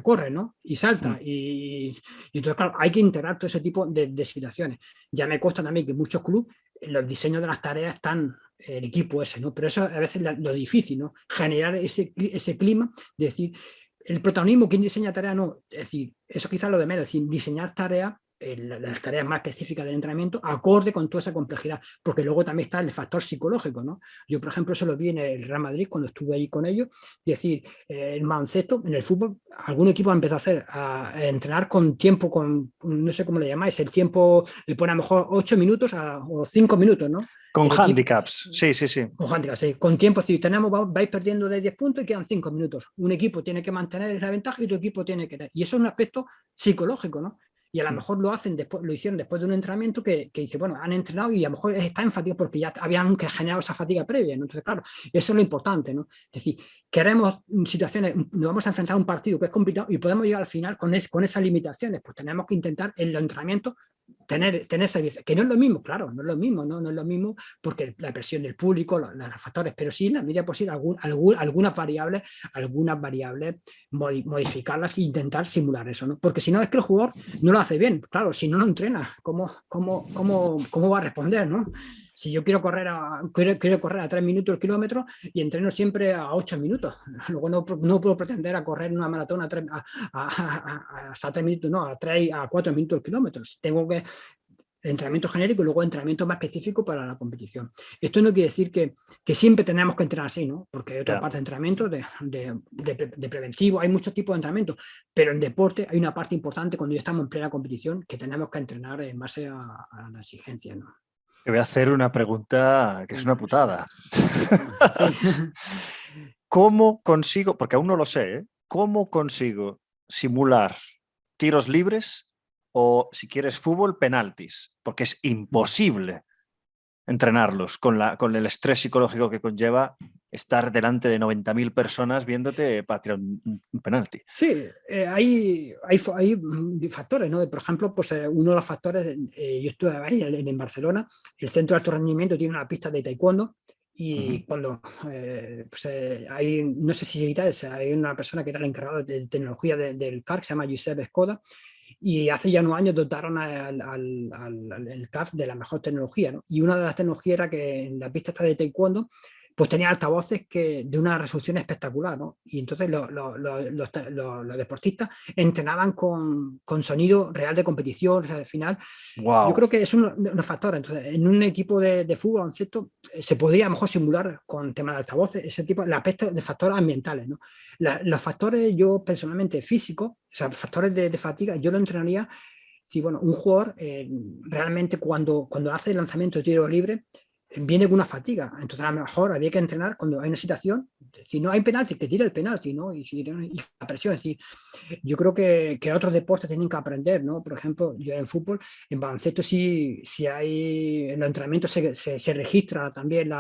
corre, ¿no? Y salta. Y entonces, claro, hay que integrar todo ese tipo de situaciones. Ya me consta también que muchos clubes, los diseños de las tareas están el equipo ese, ¿no? Pero eso a veces lo difícil, ¿no? Generar ese clima de decir, el protagonismo, ¿quién diseña tareas? No, es decir, eso quizás lo de menos, es decir, diseñar tareas, las tareas más específicas del entrenamiento, acorde con toda esa complejidad, porque luego también está el factor psicológico, ¿no? Yo, por ejemplo, eso lo vi en el Real Madrid cuando estuve ahí con ellos, es decir, el baloncesto, en el fútbol, algún equipo empezó a entrenar con tiempo, no sé cómo le llamáis, el tiempo le pone a lo mejor 8 minutos o 5 minutos, ¿no? Con handicaps, sí. Con handicaps, sí. Con tiempo, si vais perdiendo de 10 puntos y quedan 5 minutos. Un equipo tiene que mantener esa ventaja y otro equipo tiene que... Y eso es un aspecto psicológico, ¿no? Y a lo mejor lo hicieron después de un entrenamiento que dice, bueno, han entrenado y a lo mejor está en fatiga porque ya habían generado esa fatiga previa, ¿no? Entonces, claro, eso es lo importante, ¿no? Es decir, queremos situaciones, nos vamos a enfrentar a un partido que es complicado y podemos llegar al final con esas limitaciones, pues tenemos que intentar en los entrenamientos tener servicio, que no es lo mismo, claro, no es lo mismo, no es lo mismo porque la presión del público, los factores, pero sí en la medida posible algunas variables modificarlas e intentar simular eso, ¿no? Porque si no es que el jugador no lo hace bien, claro, si no lo entrena, ¿cómo va a responder, ¿no? Si yo quiero correr a 3 minutos el kilómetro y entreno siempre a 8 minutos, luego no puedo pretender a correr una maratón a 3 minutos, no, a 4 minutos el kilómetro. Tengo que entrenamiento genérico y luego entrenamiento más específico para la competición. Esto no quiere decir que siempre tenemos que entrenar así, ¿no? Porque hay otra parte de entrenamiento de preventivo, hay muchos tipos de entrenamiento, pero en deporte hay una parte importante cuando ya estamos en plena competición que tenemos que entrenar en base a la exigencia, ¿no? Te voy a hacer una pregunta que es una putada. Sí. ¿Cómo consigo, porque aún no lo sé, ¿eh? ¿Cómo consigo simular tiros libres o, si quieres, fútbol, penaltis? Porque es imposible entrenarlos con el estrés psicológico que conlleva estar delante de 90.000 personas viéndote patear un penalti. Sí, hay factores, ¿no? Por ejemplo, pues uno de los factores, yo estuve ahí en Barcelona, el centro de alto rendimiento tiene una pista de taekwondo Y cuando no sé si seguirás, hay una persona que era el encargado de tecnología del CAR, que se llama Josep Skoda, y hace ya unos años dotaron al CAF de la mejor tecnología, ¿no? Y una de las tecnologías era que en la pista esta de taekwondo pues tenía altavoces de una resolución espectacular, ¿no? Y entonces los deportistas entrenaban con sonido real de competición, o sea, al final. Yo Wow. creo que es unos factores. Entonces, en un equipo de fútbol, baloncesto, se podría a lo mejor simular con temas de altavoces, ese tipo de aspectos de factores ambientales, ¿no? Los factores, yo personalmente físicos, o sea, factores de fatiga, yo lo entrenaría si, bueno, un jugador realmente cuando hace el lanzamiento de tiro libre viene con una fatiga. Entonces, a lo mejor había que entrenar cuando hay una situación, si no hay penalti, que tire el penalti, ¿no? Y la presión, es decir, yo creo que otros deportes tienen que aprender, ¿no? Por ejemplo, yo en fútbol, en baloncesto, si hay, en los entrenamientos se registra también,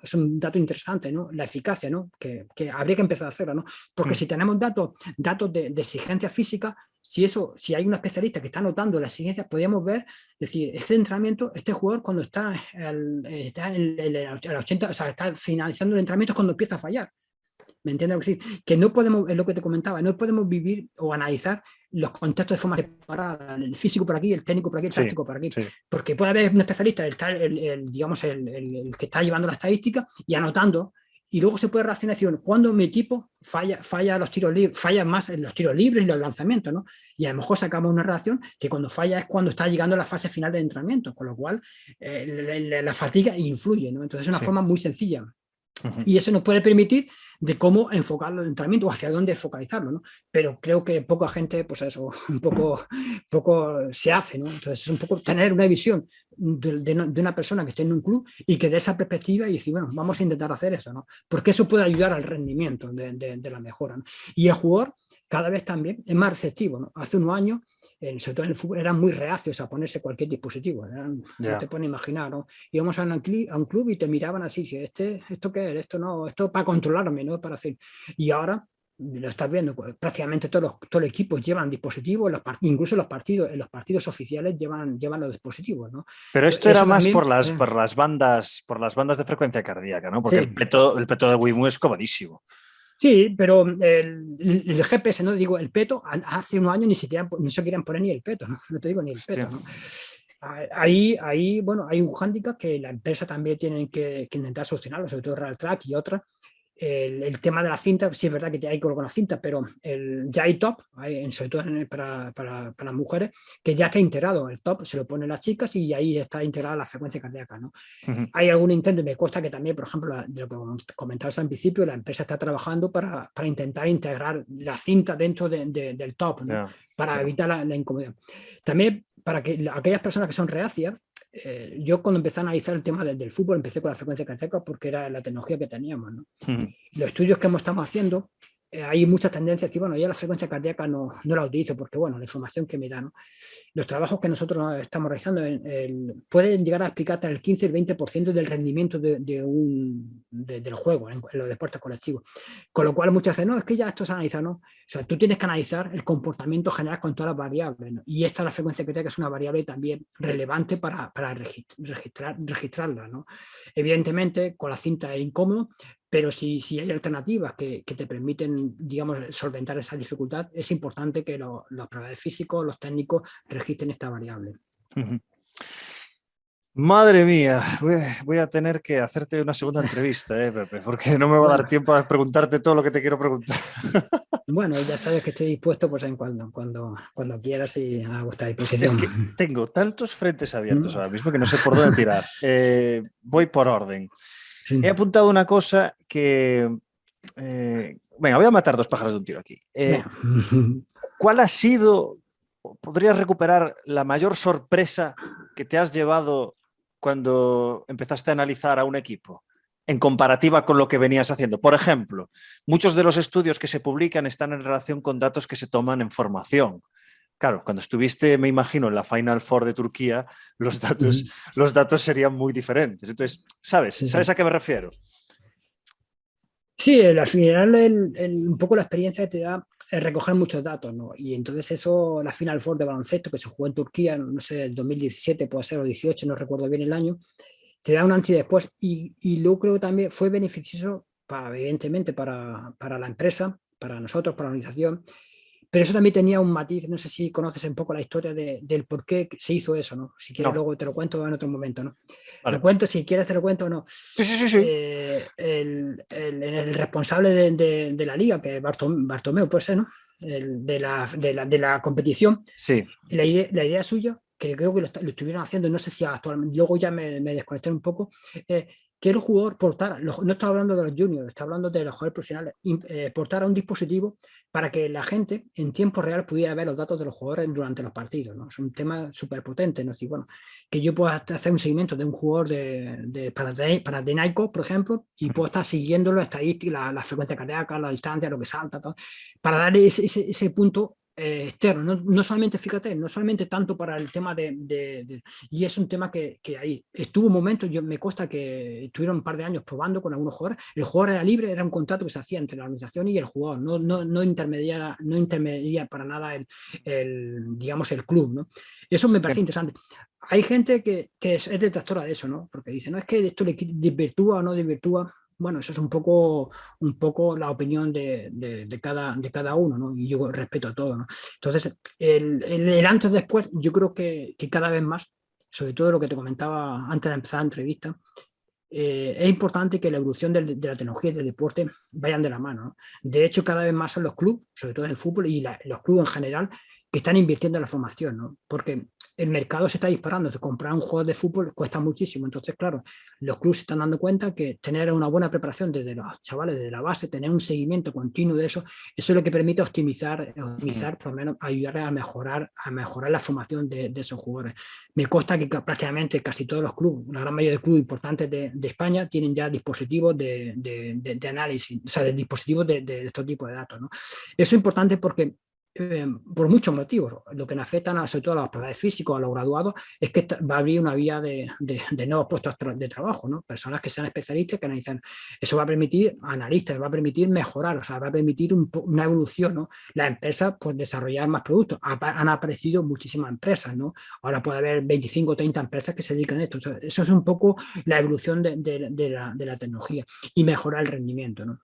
es un dato interesante, ¿no? La eficacia, ¿no? Que habría que empezar a hacerlo, ¿no? Porque si tenemos datos de exigencia física, si hay un especialista que está anotando las exigencias, podríamos ver, decir, este entrenamiento, este jugador cuando está en el 80, o sea, está finalizando el entrenamiento es cuando empieza a fallar. ¿Me entiendes? Que no podemos, es lo que te comentaba, no podemos vivir o analizar los contextos de forma separada, el físico por aquí, el técnico por aquí, el Sí, táctico por aquí, sí. porque puede haber un especialista, digamos, el que está llevando la estadística y anotando, y luego se puede reaccionar y decir, cuando mi equipo falla los tiros libres, falla más en los tiros libres y los lanzamientos, ¿no? Y a lo mejor sacamos una relación que cuando falla es cuando está llegando a la fase final de entrenamiento, con lo cual la fatiga influye, ¿no? Entonces es una Sí. forma muy sencilla. Ujú. Y eso nos puede permitir de cómo enfocar el entrenamiento o hacia dónde focalizarlo, ¿no? Pero creo que poca gente, pues eso, poco se hace, ¿no? Entonces es un poco tener una visión de una persona que esté en un club y que dé esa perspectiva y decir, bueno, vamos a intentar hacer eso, ¿no? Porque eso puede ayudar al rendimiento de la mejora, ¿no? Y el jugador cada vez también es más receptivo, ¿no? Hace unos años, sobre todo en el fútbol, eran muy reacios a ponerse cualquier dispositivo, no te Ya. puedes imaginar, ¿no? Íbamos a un club y te miraban así, si ¿esto qué es? Esto no, esto para controlarme, no para hacer. Y ahora lo estás viendo, pues, prácticamente todos los equipos llevan dispositivos, incluso en los partidos oficiales llevan los dispositivos, ¿no? Pero esto Entonces, era eso más también, por las bandas de frecuencia cardíaca, ¿no? Porque sí, el peto de Wimmu es comodísimo. sí, pero el GPS, no digo el peto, hace unos años ni se querían poner ni el peto, ¿no? No te digo ni el Hostia. peto, ¿no? Ahí, bueno, hay un hándicap que la empresa también tiene que intentar solucionarlo, sobre todo Real Track y otras. El tema de la cinta, sí es verdad que hay con la cinta, pero ya hay top, sobre todo para mujeres, que ya está integrado. El top se lo ponen las chicas y ahí está integrada la frecuencia cardíaca, ¿no? Ujú. Hay algún intento, y me consta que también, por ejemplo, de lo que comentabas al principio, la empresa está trabajando para intentar integrar la cinta dentro del top, ¿no? Ya, Para ya. evitar la incomodidad. También para que aquellas personas que son reacias, yo cuando empecé a analizar el tema del fútbol, empecé con la frecuencia cardíaca porque era la tecnología que teníamos, ¿no? Ujú. Los estudios que estamos haciendo, hay muchas tendencias y bueno, ya la frecuencia cardíaca no la utilizo porque bueno, la información que me da, ¿no? Los trabajos que nosotros estamos realizando pueden llegar a explicar hasta el 15 y el 20% del rendimiento del juego en los deportes colectivos. Con lo cual muchas veces, no, es que ya esto se analiza, ¿no? O sea, tú tienes que analizar el comportamiento general con todas las variables, ¿no? Y esta, la frecuencia cardíaca, es una variable también relevante para registrarla, ¿no? Evidentemente, con la cinta es incómodo, pero si hay alternativas que te permiten, digamos, solventar esa dificultad, es importante que los proveedores físicos, los técnicos, registren esta variable. Ujú. Madre mía, voy a tener que hacerte una segunda entrevista, Pepe, porque no me va a dar Bueno, tiempo a preguntarte todo lo que te quiero preguntar. bueno, ya sabes que estoy dispuesto pues, cuando quieras y a vuestra Es disposición. que tengo tantos frentes abiertos ¿Mm? ahora mismo que no sé por dónde tirar. Voy por orden. Sí. He apuntado una cosa venga, voy a matar dos pájaros de un tiro aquí. Venga. ¿Cuál ha sido, o podrías recuperar la mayor sorpresa que te has llevado cuando empezaste a analizar a un equipo en comparativa con lo que venías haciendo? Por ejemplo, muchos de los estudios que se publican están en relación con datos que se toman en formación. Claro, cuando estuviste, me imagino, en la Final Four de Turquía, los datos serían muy diferentes. Entonces, ¿sabes? Sí, ¿Sabes sí. a qué me refiero? Sí, al final un poco la experiencia te da recoger muchos datos, ¿no? Y entonces eso, la Final Four de baloncesto que se jugó en Turquía, no sé, el 2017 puede ser, o 18, no recuerdo bien el año, te da un antes y después. Y luego creo que también fue beneficioso, evidentemente, para la empresa, para nosotros, para la organización. Pero eso también tenía un matiz, no sé si conoces un poco la historia del por qué se hizo eso, ¿no? Si quieres No, luego te lo cuento en otro momento, ¿no? Lo vale. cuento, si quieres te lo cuento o no. Sí, sí, sí, sí. El responsable de la liga, que es Bartomeu, puede ser, ¿no? De la competición, Sí. la idea suya, que creo que lo estuvieron haciendo, no sé si actualmente, luego ya me desconecté un poco, que el jugador portara, no estoy hablando de los juniors, estoy hablando de los jugadores profesionales, portara un dispositivo para que la gente en tiempo real pudiera ver los datos de los jugadores durante los partidos, ¿no? Es un tema súper potente, ¿no? Bueno, que yo pueda hacer un seguimiento de un jugador para Nike, por ejemplo, y puedo estar siguiendo las estadísticas, la frecuencia cardíaca, la distancia, lo que salta, todo, para darle ese punto externo, no solamente, fíjate, no solamente tanto para el tema y es un tema que ahí estuvo un momento, me consta que estuvieron un par de años probando con algunos jugadores, el jugador era libre, era un contrato que se hacía entre la organización y el jugador, no intermedia para nada digamos, el club, ¿no? Eso me Sí. parece interesante. Hay gente que es detractora de eso, ¿no? Porque dice, no, es que esto le desvirtúa o no desvirtúa. Bueno, eso es un poco la opinión de cada uno, ¿no? Y yo respeto a todo, ¿no? Entonces, el antes después, yo creo que cada vez más, sobre todo lo que te comentaba antes de empezar la entrevista, es importante que la evolución de la tecnología y del deporte vayan de la mano, ¿no? De hecho, cada vez más son los clubes, sobre todo en el fútbol y los clubes en general, que están invirtiendo en la formación, ¿no? Porque el mercado se está disparando. Comprar un jugador de fútbol cuesta muchísimo. Entonces, claro, los clubes se están dando cuenta que tener una buena preparación desde los chavales, desde la base, tener un seguimiento continuo de eso es lo que permite optimizar, por lo menos ayudar a mejorar la formación de esos jugadores. Me consta que prácticamente casi todos los clubes, la gran mayoría de clubes importantes de España, tienen ya dispositivos de análisis, o sea, de dispositivos de estos tipos de datos, ¿no? Eso es importante porque por muchos motivos. Lo que nos afecta sobre todo a los profesores físicos, a los graduados, es que va a abrir una vía de nuevos puestos de trabajo, ¿no? Personas que sean especialistas, que analizan. Eso va a permitir, analistas, va a permitir mejorar, o sea, va a permitir una evolución, ¿no? Las empresas, pues, desarrollar más productos. Han aparecido muchísimas empresas, ¿no? Ahora puede haber 25 o 30 empresas que se dedican a esto. Entonces, eso es un poco la evolución de la tecnología y mejorar el rendimiento, ¿no?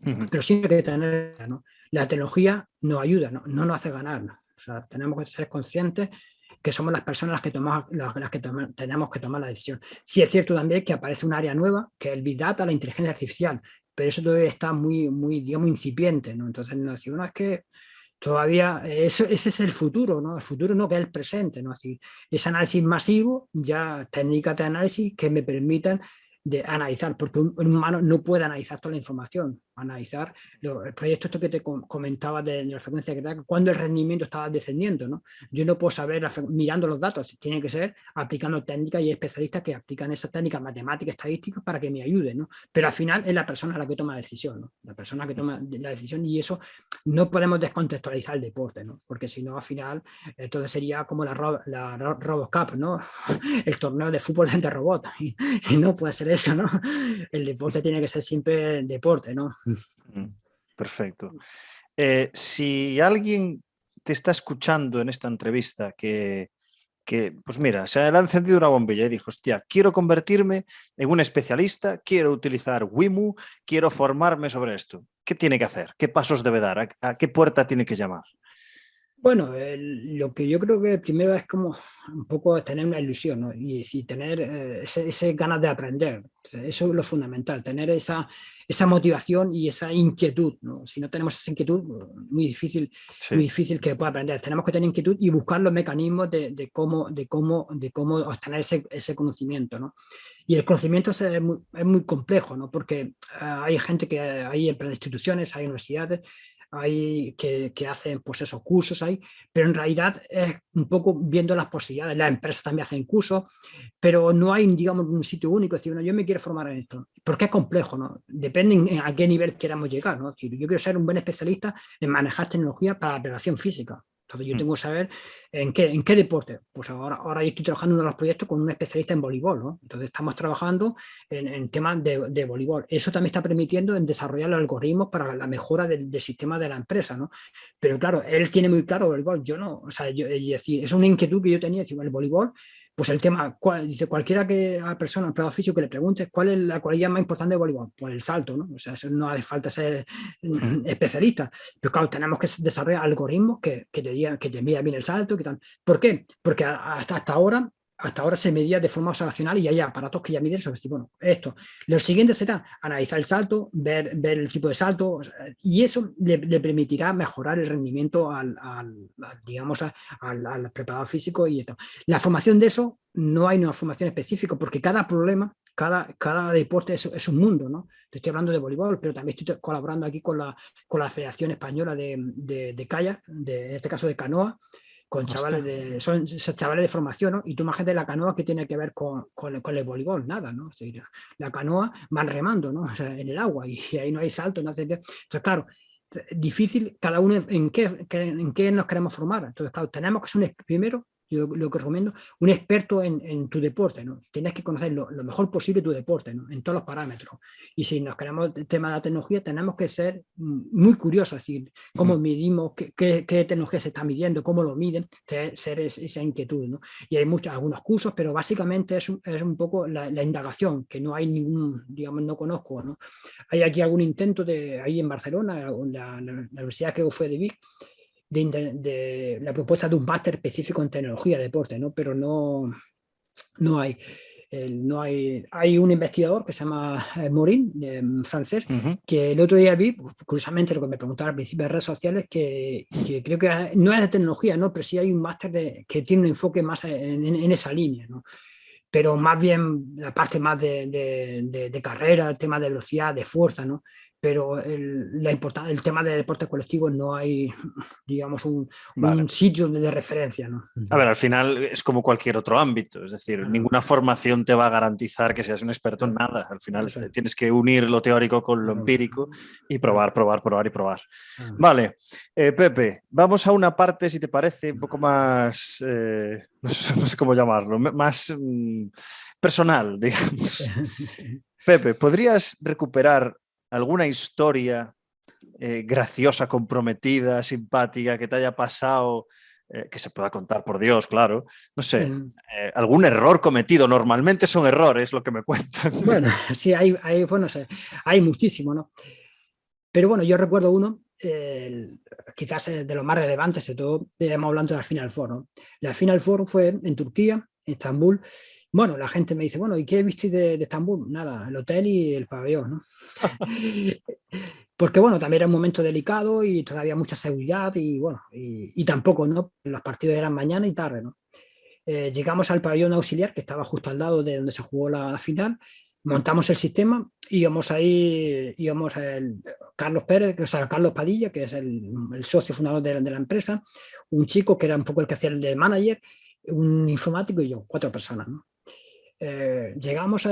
Pero siempre hay que tener, ¿no? La tecnología nos ayuda, no nos hace ganar, ¿no? O sea, tenemos que ser conscientes que somos las personas las que tenemos que tomar la decisión. Sí es cierto también que aparece un área nueva, que es el Big Data, la inteligencia artificial, pero eso todavía está muy, digamos, incipiente, ¿no? Entonces, no, si uno es que todavía ese es el futuro, ¿no? El futuro no, que es el presente, ¿no? Así, ese análisis masivo, ya técnicas de análisis que me permitan de analizar, porque un humano no puede analizar toda la información, analizar el proyecto esto que te comentaba de la frecuencia cardíaca, cuando el rendimiento estaba descendiendo, ¿no? Yo no puedo saber mirando los datos, tiene que ser aplicando técnicas y especialistas que aplican esas técnicas matemáticas, estadísticas para que me ayuden, ¿no? Pero al final es la persona la que toma la decisión, ¿no? La persona que toma la decisión, y eso no podemos descontextualizar el deporte, ¿no? Porque si no, al final, entonces sería como la RoboCup, ¿no? El torneo de fútbol de robot, y no puede ser eso, ¿no? El deporte tiene que ser siempre deporte, ¿no? Perfecto. Si alguien te está escuchando en esta entrevista pues mira, se le ha encendido una bombilla y dijo, hostia, quiero convertirme en un especialista, quiero utilizar Wimu, quiero formarme sobre esto. ¿Qué tiene que hacer? ¿Qué pasos debe dar? ¿A qué puerta tiene que llamar? Bueno, lo que yo creo que primero es como un poco tener una ilusión, ¿no? Y si tener ese ganas de aprender. O sea, eso es lo fundamental, tener esa motivación y esa inquietud, ¿no? Si no tenemos esa inquietud, muy Sí. difícil que pueda aprender. Tenemos que tener inquietud y buscar los mecanismos de cómo obtener ese conocimiento, ¿no? Y el conocimiento es muy complejo, ¿no? Porque hay gente hay instituciones, hay universidades, hay que hacen, pues, esos cursos ahí, pero en realidad es un poco viendo las posibilidades. Las empresas también hacen cursos, pero no hay, digamos, un sitio único. Es decir, bueno, yo me quiero formar en esto, porque es complejo, ¿no? Depende a qué nivel queramos llegar, ¿no? Es decir, yo quiero ser un buen especialista en manejar tecnología para la preparación física. Entonces yo tengo que saber en qué deporte. Pues ahora yo estoy trabajando en uno de los proyectos con un especialista en voleibol, ¿no? Entonces estamos trabajando en temas de voleibol. Eso también está permitiendo en desarrollar los algoritmos para la mejora del sistema de la empresa, ¿no? Pero claro, él tiene muy claro el voleibol, yo no. O sea, es decir, es una inquietud que yo tenía, decir, el voleibol, Pues el tema, dice cualquiera que a persona, a preparador físico que le pregunte cuál es la cualidad más importante de voleibol, pues el salto, ¿no? O sea, eso no hace falta ser especialista. Pero claro, tenemos que desarrollar algoritmos que te mida bien el salto, que tal. ¿Por qué? Porque hasta ahora se medía de forma observacional y hay aparatos que ya miden eso. Bueno, esto. Lo siguiente será analizar el salto, ver el tipo de salto, y eso le permitirá mejorar el rendimiento digamos, al preparador físico y esto. La formación de eso no hay una formación específica porque cada problema, cada deporte es un mundo, ¿no? Te estoy hablando de voleibol, pero también estoy colaborando aquí con la Federación Española de Kayak, en este caso de canoa, con chavales son chavales de formación, ¿no? Y tú imagínate la canoa que tiene que ver con el voleibol, nada, ¿no? O sea, la canoa van remando, ¿no? O sea, en el agua y ahí no hay salto, no hace... Entonces, claro, difícil cada uno en qué nos queremos formar. Entonces, claro, tenemos que ser primero, yo lo que recomiendo, un experto en tu deporte, ¿no? Tienes que conocer lo mejor posible tu deporte, ¿no? En todos los parámetros. Y si nos queremos el tema de la tecnología, tenemos que ser muy curiosos, es decir, cómo medimos, qué tecnología se está midiendo, cómo lo miden, ser esa inquietud, ¿no? Y hay algunos cursos, pero básicamente es un poco la indagación, que no hay ningún, digamos, no conozco, ¿no? Hay aquí algún intento ahí en Barcelona, la universidad creo que fue de Vic, de la propuesta de un máster específico en tecnología de deporte, ¿no? Pero no hay. Hay un investigador que se llama Morin, francés, que el otro día vi, curiosamente lo que me preguntaba al principio de redes sociales, que creo que no es de tecnología, ¿no? Pero sí hay un máster que tiene un enfoque más en esa línea, ¿no? Pero más bien la parte más de carrera, el tema de velocidad, de fuerza, ¿no? Pero el tema de deportes colectivos no hay, digamos, un sitio de referencia, ¿no? A ver, al final es como cualquier otro ámbito, es decir, ninguna formación te va a garantizar que seas un experto en nada. Al final tienes que unir lo teórico con lo empírico y probar. Vale, Pepe, vamos a una parte, si te parece, un poco más, no sé cómo llamarlo, más personal, digamos. Pepe, ¿podrías recuperar alguna historia graciosa, comprometida, simpática, que te haya pasado, que se pueda contar, por Dios, claro, no sé, algún error cometido? Normalmente son errores lo que me cuentan. Bueno, sí, bueno, hay muchísimo, ¿no? Pero bueno, yo recuerdo uno, quizás de los más relevantes, de todo, hemos hablado de la Final Four, ¿no? La Final Four fue en Turquía, en Estambul. Bueno, la gente me dice, bueno, ¿y qué viste de Estambul? Nada, el hotel y el pabellón, ¿no? Porque bueno, también era un momento delicado y todavía mucha seguridad y bueno, y tampoco, ¿no? Los partidos eran mañana y tarde, ¿no? Llegamos al pabellón auxiliar que estaba justo al lado de donde se jugó la final, montamos el sistema, íbamos Carlos Pérez, o sea, Carlos Padilla, que es el socio fundador de la empresa, un chico que era un poco el que hacía el de manager, un informático y yo, 4 personas, ¿no? Llegamos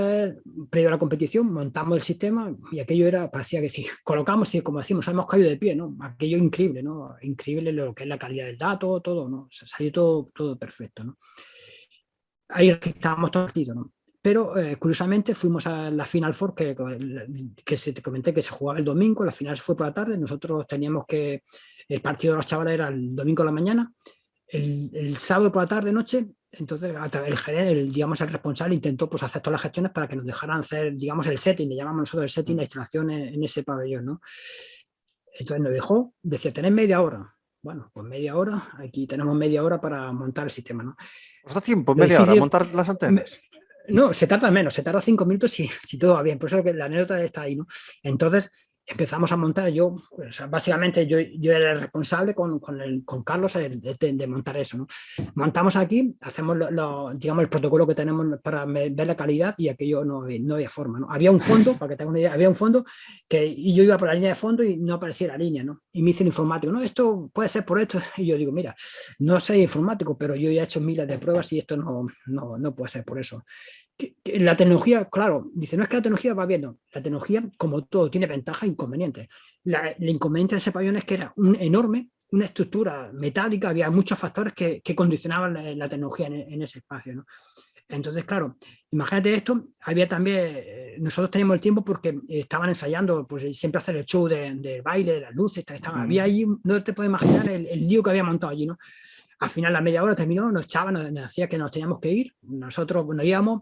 previo a la competición, montamos el sistema y aquello parecía que sí, colocamos y como decimos, hemos caído de pie, ¿no? Aquello increíble, ¿no? Increíble lo que es la calidad del dato, todo, ¿no? Salió todo perfecto, ¿no? Ahí estábamos todo partido, ¿no? Pero curiosamente fuimos a la Final Four que te comenté que se jugaba el domingo, la final fue por la tarde, nosotros teníamos el partido de los chavales era el domingo a la mañana, el sábado por la tarde, noche, entonces digamos, el responsable intentó pues, hacer todas las gestiones para que nos dejaran hacer, digamos, el setting, le llamamos nosotros el setting, la instalación en ese pabellón, ¿no? Entonces nos dejó, decía, tenéis media hora. Bueno, pues media hora, aquí tenemos media hora para montar el sistema, ¿no? ¿Os da tiempo, media hora, montar las antenas? No, se tarda menos, se tarda 5 minutos si todo va bien, por eso que la anécdota está ahí, ¿no? Entonces empezamos a montar, pues, básicamente yo era el responsable con Carlos de montar eso, ¿no? Montamos aquí, hacemos digamos el protocolo que tenemos para ver la calidad y aquello no había forma, ¿no? Había un fondo, para que tengan una idea, había un fondo y yo iba por la línea de fondo y no aparecía la línea, ¿no? Y me dice el informático, no, esto puede ser por esto, y yo digo, mira, no soy informático, pero yo ya he hecho miles de pruebas y esto no puede ser por eso. La tecnología, claro, dice, no es que la tecnología va bien, no. La tecnología, como todo, tiene ventajas e inconvenientes. El inconveniente de ese pabellón es que era una estructura metálica, había muchos factores que condicionaban la tecnología en ese espacio, ¿no? Entonces, claro, imagínate esto, había también, nosotros teníamos el tiempo porque estaban ensayando, pues siempre hacer el show de baile, de las luces, había ahí, no te puedes imaginar el lío que había montado allí, ¿no? Al final la media hora terminó, nos echaban, nos decía que nos teníamos que ir, nosotros nos íbamos,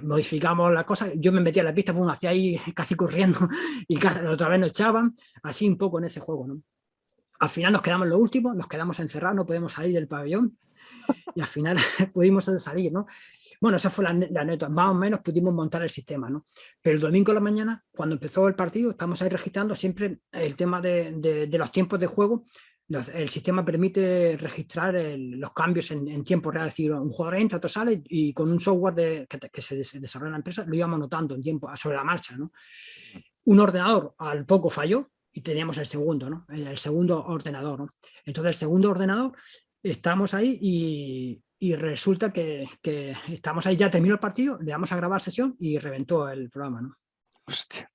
modificamos la cosa, yo me metía a la pista, pues, hacía ahí casi corriendo y otra vez nos echaban, así un poco en ese juego, ¿no? Al final nos quedamos los últimos, nos quedamos encerrados, no podemos salir del pabellón y al final pudimos salir, ¿no? Bueno, esa fue la anécdota, más o menos pudimos montar el sistema, ¿no? Pero el domingo a la mañana, cuando empezó el partido, estamos ahí registrando siempre el tema de los tiempos de juego. El sistema permite registrar los cambios en tiempo real, es decir, un jugador entra, otro sale y con un software que se desarrolla en la empresa lo íbamos notando en tiempo, sobre la marcha, ¿no? Un ordenador al poco falló y teníamos el segundo, ¿no? El segundo ordenador, ¿no? Entonces el segundo ordenador, estamos ahí y resulta que estamos ahí, ya terminó el partido, le damos a grabar sesión y reventó el programa, ¿no? Hostia.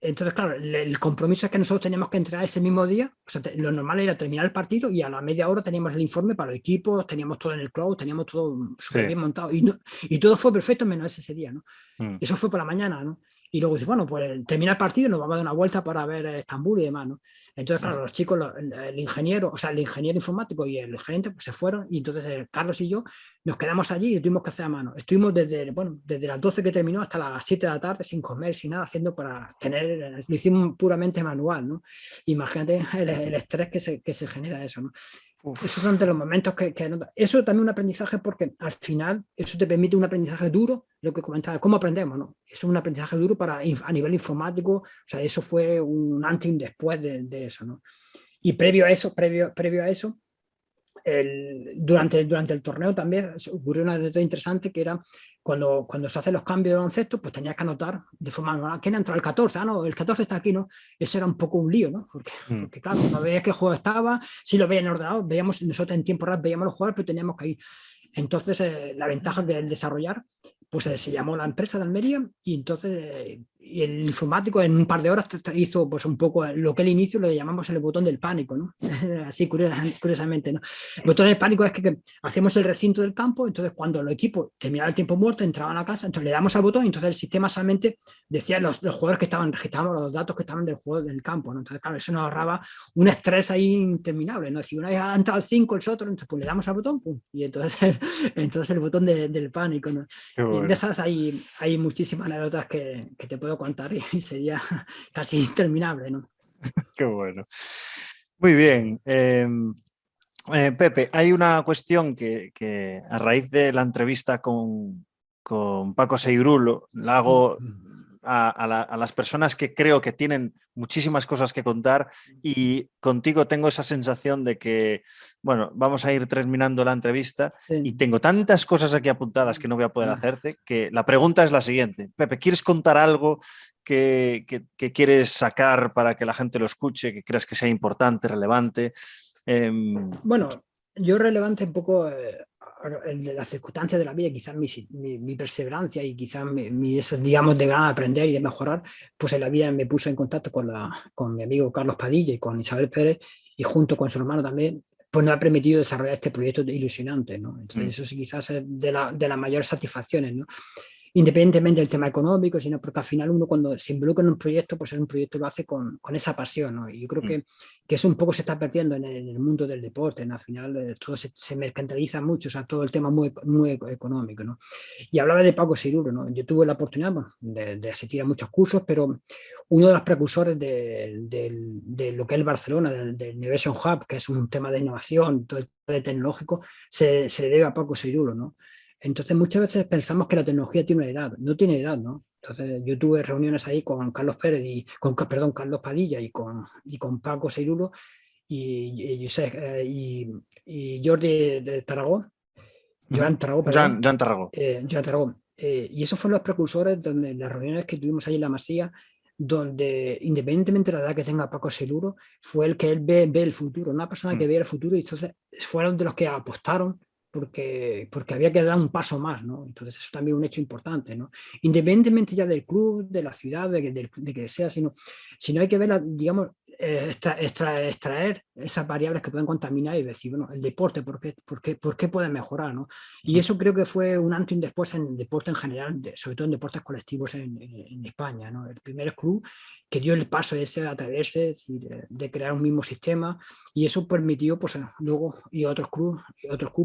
Entonces, claro, el compromiso es que nosotros teníamos que entregar ese mismo día. O sea, lo normal era terminar el partido y a la media hora teníamos el informe para los equipos, teníamos todo en el cloud, teníamos todo súper bien montado. Y todo fue perfecto menos ese día, ¿no? Eso fue por la mañana, ¿no? Y luego dice, bueno, pues termina el partido y nos vamos a dar una vuelta para ver Estambul y demás, ¿no? Entonces, claro, los chicos, el ingeniero, o sea, el ingeniero informático y el gerente, pues se fueron y entonces Carlos y yo nos quedamos allí y tuvimos que hacer a mano. Estuvimos desde las 12 que terminó hasta las 7 de la tarde sin comer, sin nada, haciendo para tener, lo hicimos puramente manual, ¿no? Imagínate el estrés que se genera eso, ¿no? Esos son de los momentos que eso también es un aprendizaje porque al final eso te permite un aprendizaje duro, lo que comentaba, ¿cómo aprendemos? ¿No? Eso es un aprendizaje duro a nivel informático, o sea, eso fue un antes y un después de eso, ¿no? Y previo a eso, durante el torneo también ocurrió una anécdota interesante que era cuando se hacen los cambios de baloncesto, pues tenías que anotar de forma manual, ¿quién ha entrado? El 14, no, el 14 está aquí, ¿no? Eso era un poco un lío, ¿no? Porque claro, no veías qué juego estaba, si lo veías en el ordenador, veíamos, nosotros en tiempo real veíamos los jugadores, pero teníamos que ir. Entonces, la ventaja del desarrollar, pues se llamó la empresa de Almería y entonces y el informático en un par de horas hizo pues un poco lo que al inicio le llamamos el botón del pánico, ¿no? Así curiosamente, ¿no? El botón del pánico es que hacemos el recinto del campo, entonces cuando los equipos terminaban el tiempo muerto, entraban a casa, entonces le damos al botón y entonces el sistema solamente decía los jugadores que estaban registrando los datos que estaban del juego del campo, ¿no? Entonces, claro, eso nos ahorraba un estrés ahí interminable, ¿no? Si una vez ha entrado el 5, el otro, entonces pues le damos al botón, pum, y entonces el botón del pánico, ¿no? Bueno. De esas hay muchísimas anécdotas que te puedo contar y sería casi interminable, ¿no? Qué bueno. Muy bien. Pepe, hay una cuestión que a raíz de la entrevista con Paco Seirulo la hago a las personas que creo que tienen muchísimas cosas que contar y contigo tengo esa sensación de que, bueno, vamos a ir terminando la entrevista y tengo tantas cosas aquí apuntadas que no voy a poder hacerte, que la pregunta es la siguiente. Pepe, ¿quieres contar algo que quieres sacar para que la gente lo escuche, que creas que sea importante, relevante? Bueno, yo relevante un poco las circunstancias de la vida, quizás mi perseverancia y quizás esos, digamos, de gran aprender y de mejorar, pues en la vida me puso en contacto con mi amigo Carlos Padilla y con Isabel Pérez y junto con su hermano también, pues nos ha permitido desarrollar este proyecto ilusionante, ¿no? Entonces eso sí quizás es de las mayores satisfacciones, ¿no? Independientemente del tema económico, sino porque al final uno cuando se involucra en un proyecto, pues en un proyecto lo hace con esa pasión, ¿no? Y yo creo que eso un poco se está perdiendo en el mundo del deporte, ¿no? Al final todo se mercantiliza mucho, o sea, todo el tema muy económico, ¿no? Y hablaba de Paco Seirulo, ¿no? Yo tuve la oportunidad, bueno, de asistir a muchos cursos, pero uno de los precursores de lo que es el Barcelona, del Innovation Hub, que es un tema de innovación, todo el tema de tecnológico, se le debe a Paco Seirulo, ¿no? Entonces muchas veces pensamos que la tecnología tiene una edad, no tiene edad, ¿no? Entonces yo tuve reuniones ahí con Carlos Pérez Carlos Padilla y con Paco Seirulo y Jordi de Tarragó, Joan Tarragó, perdón. Joan Tarragó. Joan Tarragó. Y esos fueron los precursores donde las reuniones que tuvimos ahí en la Masía, donde independientemente de la edad que tenga Paco Seirulo, fue el que él ve el futuro, una persona que ve el futuro y entonces fueron de los que apostaron porque había que dar un paso más, ¿no? Entonces eso también es un hecho importante, ¿no? Independientemente ya del club, de la ciudad, de que sea, sino hay que ver, digamos, extraer esas variables que pueden contaminar y decir, bueno, el deporte, ¿por qué puede mejorar? ¿No? Y eso creo que fue un antes y un después en el deporte en general, sobre todo en deportes colectivos en España, ¿no? El primer club que dio el paso ese a atreverse de crear un mismo sistema, y eso permitió, pues luego, y otros clubes,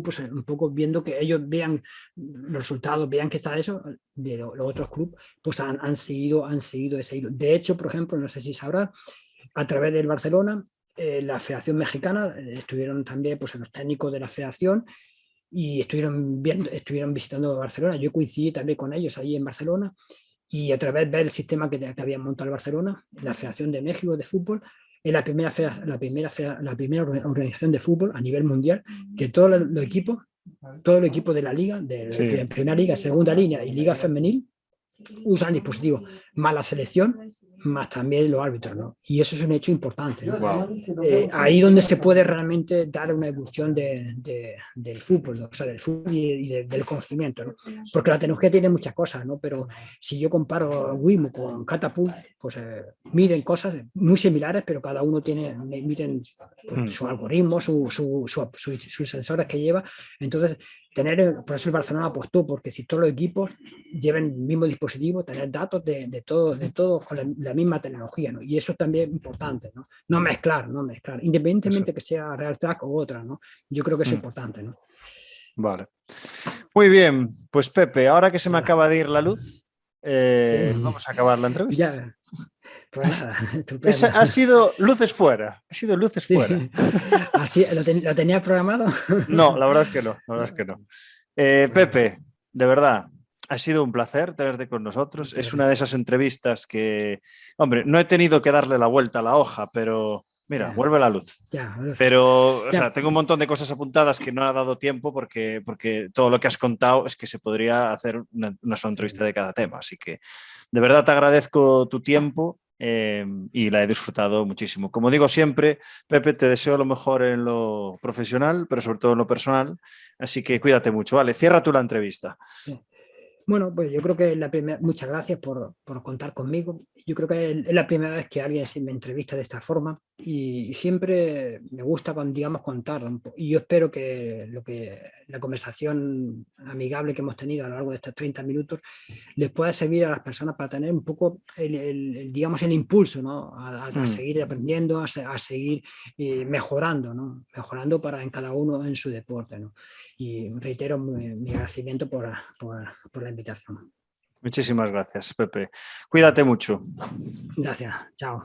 pues un poco viendo que ellos vean los resultados, vean que está eso, de los otros clubes, pues han seguido ese hilo. De hecho, por ejemplo, no sé si sabrás, a través del Barcelona, la Federación Mexicana, estuvieron también pues, los técnicos de la Federación y estuvieron visitando Barcelona. Yo coincidí también con ellos ahí en Barcelona, y a través de ver el sistema que habían montado el Barcelona, la Federación de México de Fútbol, es la primera organización de fútbol a nivel mundial que todos los equipos de la liga, de primera liga, segunda línea y liga femenil, usan dispositivos, más la selección, más también los árbitros, ¿no? Y eso es un hecho importante, ¿no? Wow. Ahí donde se puede realmente dar una evolución del fútbol, ¿no? O sea, del fútbol del conocimiento, ¿no? Porque la tecnología tiene muchas cosas, ¿no? Pero si yo comparo Wimo con Catapult, pues miden cosas muy similares, pero cada uno miden pues, su algoritmo, sus sensores que lleva. Entonces, por eso el Barcelona apostó, porque si todos los equipos lleven el mismo dispositivo, tener datos de todo con la misma tecnología, ¿no? Y eso es también importante, ¿no? No mezclar, independientemente que sea Real Track o otra, ¿no? Yo creo que es importante, ¿no? Vale. Muy bien, pues Pepe, ahora que se me acaba de ir la luz, vamos a acabar la entrevista. Ya, pues estupendo. Ha sido luces fuera, fuera. ¿Así, lo tenía programado? No, la verdad es que no, Pepe, de verdad, ha sido un placer tenerte con nosotros. Es una de esas entrevistas que, hombre, no he tenido que darle la vuelta a la hoja, pero mira, vuelve la luz. Pero, o sea, tengo un montón de cosas apuntadas que no ha dado tiempo porque todo lo que has contado es que se podría hacer una sola entrevista de cada tema. Así que, de verdad, te agradezco tu tiempo. Y la he disfrutado muchísimo. Como digo siempre, Pepe, te deseo lo mejor en lo profesional, pero sobre todo en lo personal. Así que cuídate mucho. Vale, cierra tú la entrevista. Sí. Bueno, pues yo creo que muchas gracias por contar conmigo. Yo creo que es la primera vez que alguien me entrevista de esta forma, y siempre me gusta, digamos, contar. Y yo espero que la conversación amigable que hemos tenido a lo largo de estos 30 minutos les pueda servir a las personas para tener un poco digamos, el impulso, ¿no? A seguir aprendiendo, a seguir mejorando, ¿no? Mejorando en cada uno en su deporte, ¿no? Y reitero mi agradecimiento por la invitación. Muchísimas gracias, Pepe. Cuídate mucho. Gracias. Chao.